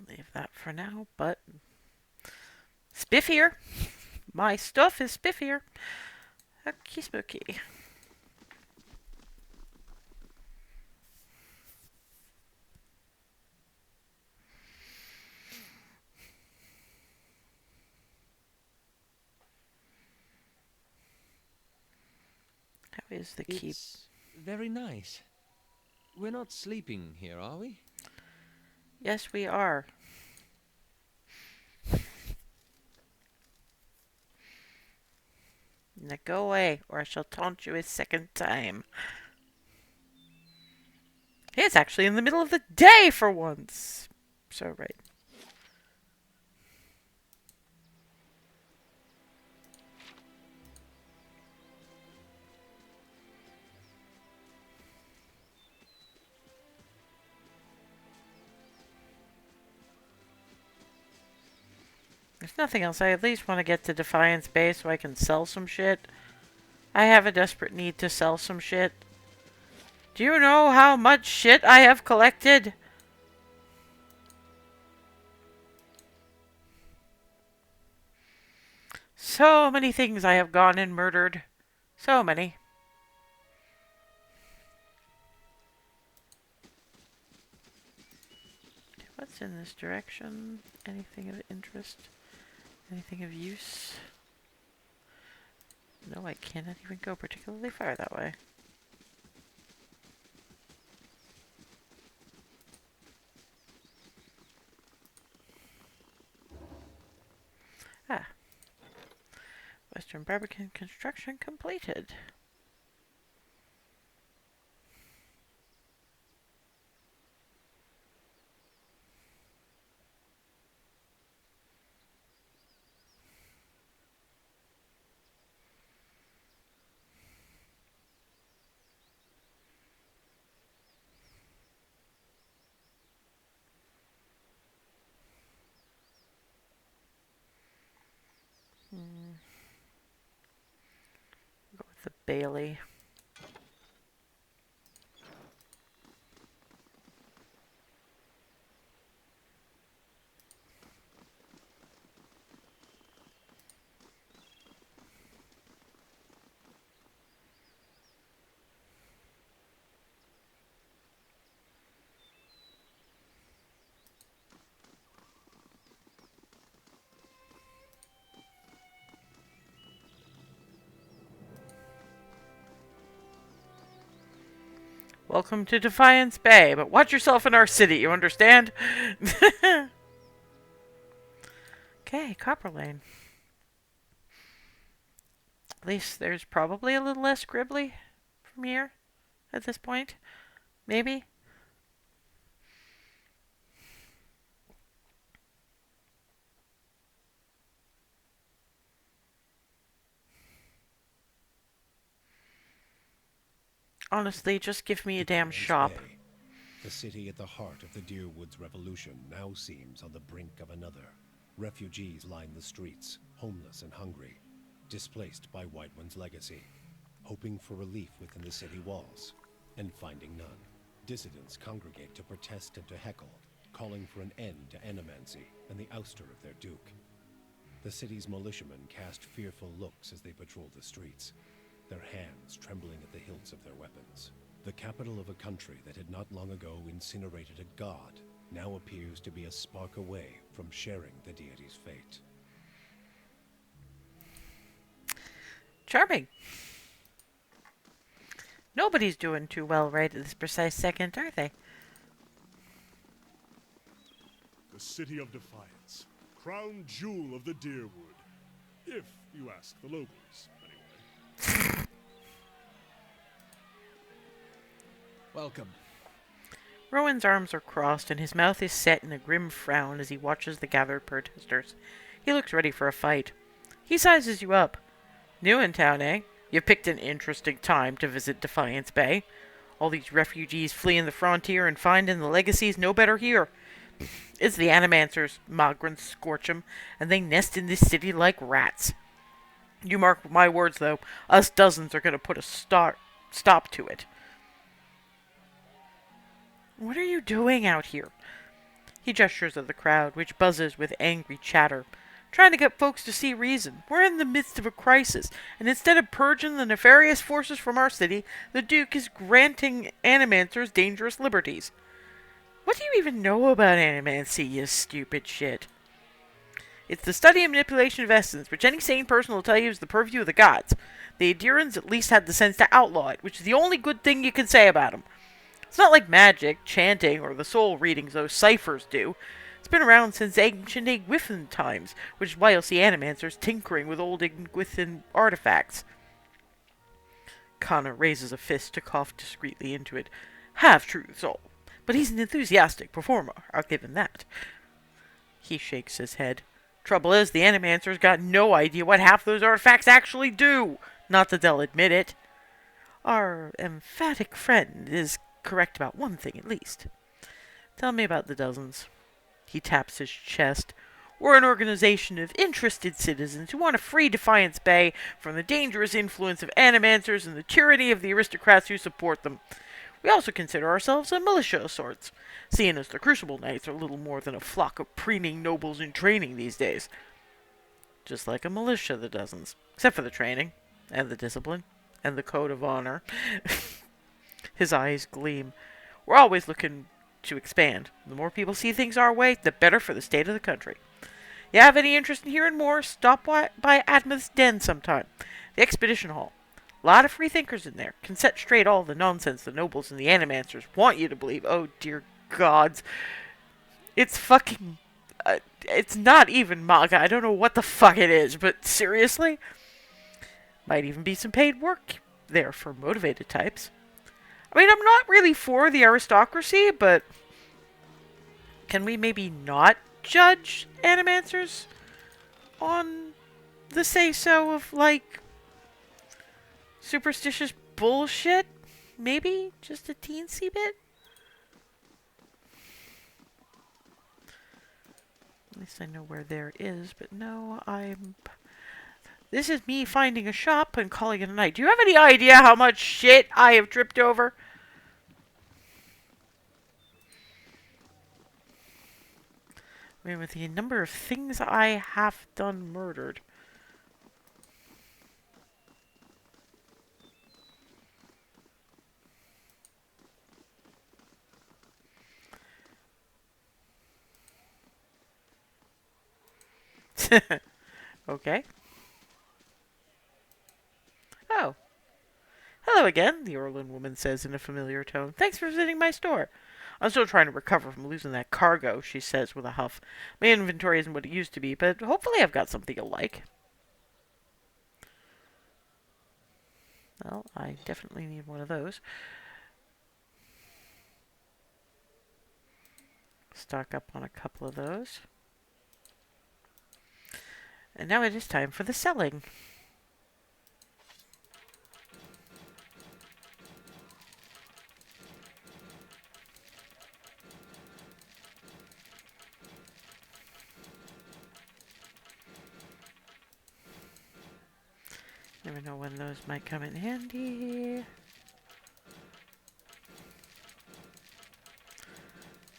Leave that for now, but Spiffier. My stuff is spiffier. Okie spooky. How is the keep? It's very nice. We're not sleeping here, are we? Yes, we are. Now go away, or I shall taunt you a second time. It's actually in the middle of the day for once. So right. If nothing else, I at least want to get to Defiance Bay so I can sell some shit. I have a desperate need to sell some shit. Do you know how much shit I have collected? So many things I have gone and murdered. So many. What's in this direction? Anything of interest? Anything of use? No, I cannot even go particularly far that way. Ah. Western Barbican construction completed. Go with the Bailey. Welcome to Defiance Bay, but watch yourself in our city, you understand? Okay, Copper Lane. At least there's probably a little less gribbly from here at this point. Maybe? Honestly, just give me a damn Defiance shop. Bay. The city at the heart of the Deerwoods Revolution now seems on the brink of another. Refugees line the streets, homeless and hungry, displaced by Whiteone's legacy, hoping for relief within the city walls, and finding none. Dissidents congregate to protest and to heckle, calling for an end to animancy and the ouster of their duke. The city's militiamen cast fearful looks as they patrol the streets, their hands trembling at the hilts of their weapons. The capital of a country that had not long ago incinerated a god now appears to be a spark away from sharing the deity's fate. Charming. Nobody's doing too well right at this precise second, are they? The city of Defiance, crown jewel of the Deerwood, if you ask the locals, anyway. Welcome. Rowan's arms are crossed and his mouth is set in a grim frown as he watches the gathered protesters. He looks ready for a fight. He sizes you up. New in town, eh? You've picked an interesting time to visit Defiance Bay. All these refugees fleeing the frontier and finding the legacies no better here. It's the Animancers, Magrans scorch 'em, and they nest in this city like rats. You mark my words, though, us dozens are going to put a stop to it. What are you doing out here? He gestures at the crowd, which buzzes with angry chatter. trying to get folks to see reason. We're in the midst of a crisis, and instead of purging the nefarious forces from our city, the Duke is granting animancers dangerous liberties. What do you even know about animancy, you stupid shit? It's the study and manipulation of essence, which any sane person will tell you is the purview of the gods. The Adirans at least had the sense to outlaw it, which is the only good thing you can say about them. It's not like magic, chanting, or the soul readings those ciphers do. It's been around since ancient Egwithan times, which is why you'll see animancers tinkering with old Egwithan artifacts. Kana raises a fist to cough discreetly into it. Half-truths all. But he's an enthusiastic performer, I'll give him that. He shakes his head. Trouble is, the animancers got no idea what half those artifacts actually do. Not that they'll admit it. Our emphatic friend is correct about one thing at least. Tell me about the dozens. He taps his chest. We're an organization of interested citizens who want to free Defiance Bay from the dangerous influence of animancers and the tyranny of the aristocrats who support them. We also consider ourselves a militia of sorts, seeing as the Crucible Knights are little more than a flock of preening nobles in training these days. Just like a militia, the dozens. Except for the training, and the discipline, and the code of honor. His eyes gleam. We're always looking to expand. The more people see things our way, the better for the state of the country. You have any interest in hearing more, stop by Admeth's Den sometime. The Expedition Hall. A lot of free thinkers in there. Can set straight all the nonsense the nobles and the animancers want you to believe. Oh, dear gods. It's fucking... it's not even manga. I don't know what the fuck it is, but seriously? Might even be some paid work there for motivated types. I mean, I'm not really for the aristocracy, but can we maybe not judge animancers on the say-so of, like, superstitious bullshit? Maybe? Just a teensy bit? At least I know where there is, but no, This is me finding a shop and calling it a night. Do you have any idea how much shit I have tripped over? I mean, with the number of things I have done murdered. Okay. Oh. Hello again, the Orlin woman says in a familiar tone. Thanks for visiting my store. I'm still trying to recover from losing that cargo, she says with a huff. My inventory isn't what it used to be, but hopefully I've got something you'll like. Well, I definitely need one of those. Stock up on a couple of those. And now it is time for the selling. Never know when those might come in handy.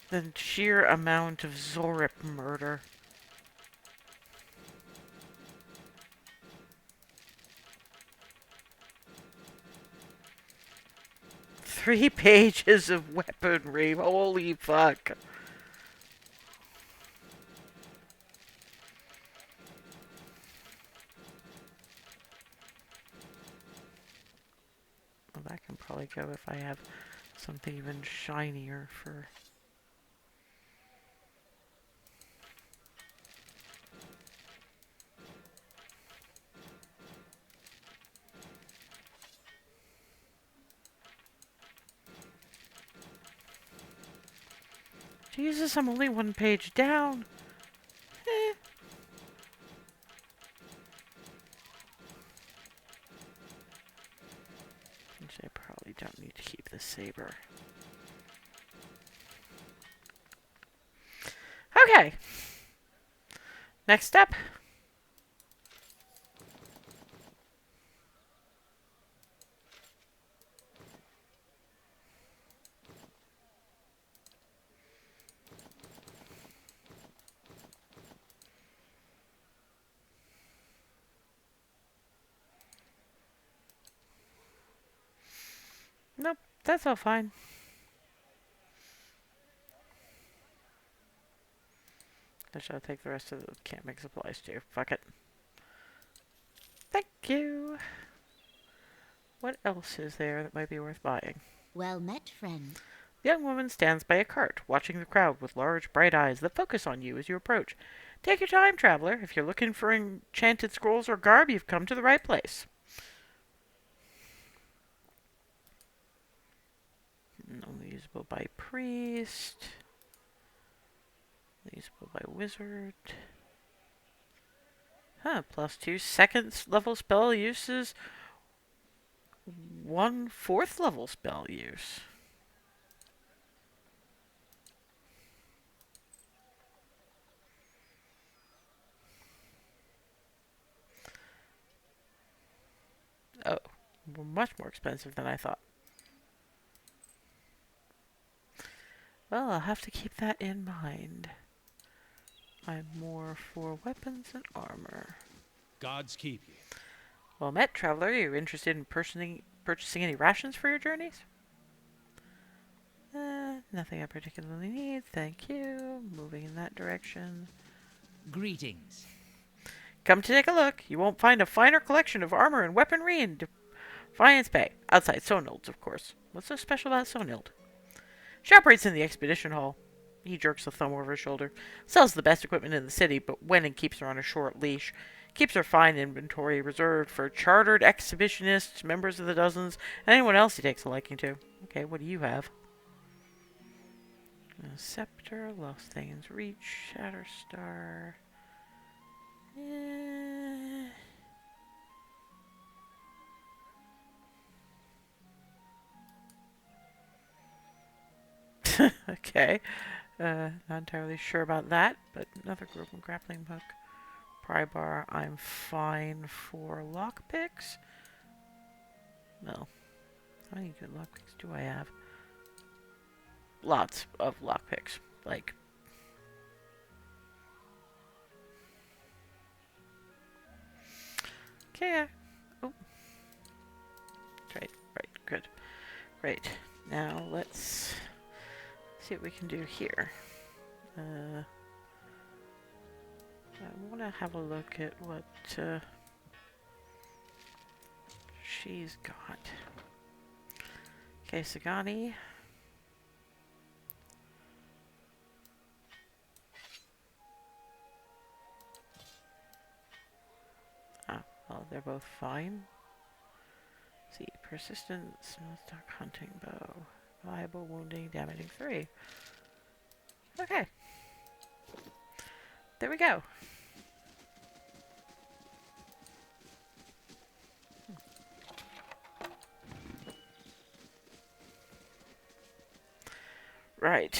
The sheer amount of Zorip murder. Three pages of weaponry. Holy fuck. Well, that can probably go if I have something even shinier for... Jesus, I'm only one page down. Which I probably don't need to keep the saber. Okay. Next step. Nope, that's all fine. I shall take the rest of the camping supplies too. Fuck it. Thank you. What else is there that might be worth buying? Well met, friend. The young woman stands by a cart, watching the crowd with large, bright eyes that focus on you as you approach. Take your time, traveler. If you're looking for enchanted scrolls or garb, you've come to the right place. Only usable by priest. Usable by wizard. Huh, +2 second level spell uses. 1 4th level spell use. Oh, much more expensive than I thought. Well, I'll have to keep that in mind. I'm more for weapons and armor. Gods keep you. Well met, traveler. Are you interested in purchasing any rations for your journeys? Nothing I particularly need, thank you. Moving in that direction. Greetings. Come to take a look. You won't find a finer collection of armor and weaponry in Defiance Bay. Outside Sonild's, of course. What's so special about Sonild? She operates in the expedition hall. He jerks a thumb over his shoulder. Sells the best equipment in the city, but Wennon keeps her on a short leash. Keeps her fine inventory reserved for chartered exhibitionists, members of the dozens, and anyone else he takes a liking to. Okay, what do you have? A scepter, Lost Things Reach, Shatterstar. Okay. Not entirely sure about that, but another broken grappling hook. Pry bar, I'm fine for lockpicks. No. How many good lockpicks do I have? Lots of lockpicks. Like. Okay. Oh. Right, good. Great. Now let's see what we can do here. I want to have a look at what she's got. Okay, Sagani. Ah, well, they're both fine. Let's see, persistence, stock hunting bow, reliable wounding, damaging 3. Okay. There we go. Right.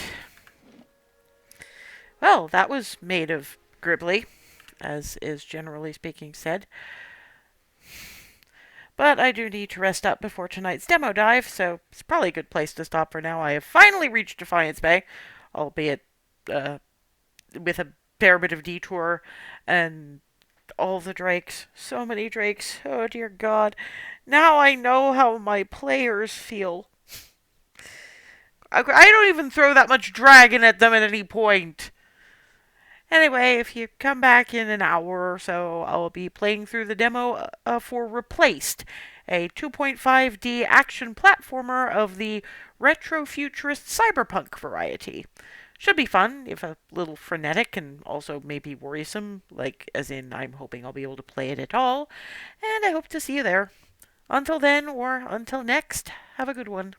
Well, that was made of gribbly, as is generally speaking said. But I do need to rest up before tonight's demo dive, so it's probably a good place to stop for now. I have finally reached Defiance Bay, albeit with a fair bit of detour, and all the drakes. So many drakes. Oh, dear God. Now I know how my players feel. I don't even throw that much dragon at them at any point. Anyway, if you come back in an hour or so, I'll be playing through the demo for Replaced, a 2.5D action platformer of the retro-futurist cyberpunk variety. Should be fun, if a little frenetic and also maybe worrisome, like as in I'm hoping I'll be able to play it at all, and I hope to see you there. Until then, or until next, have a good one.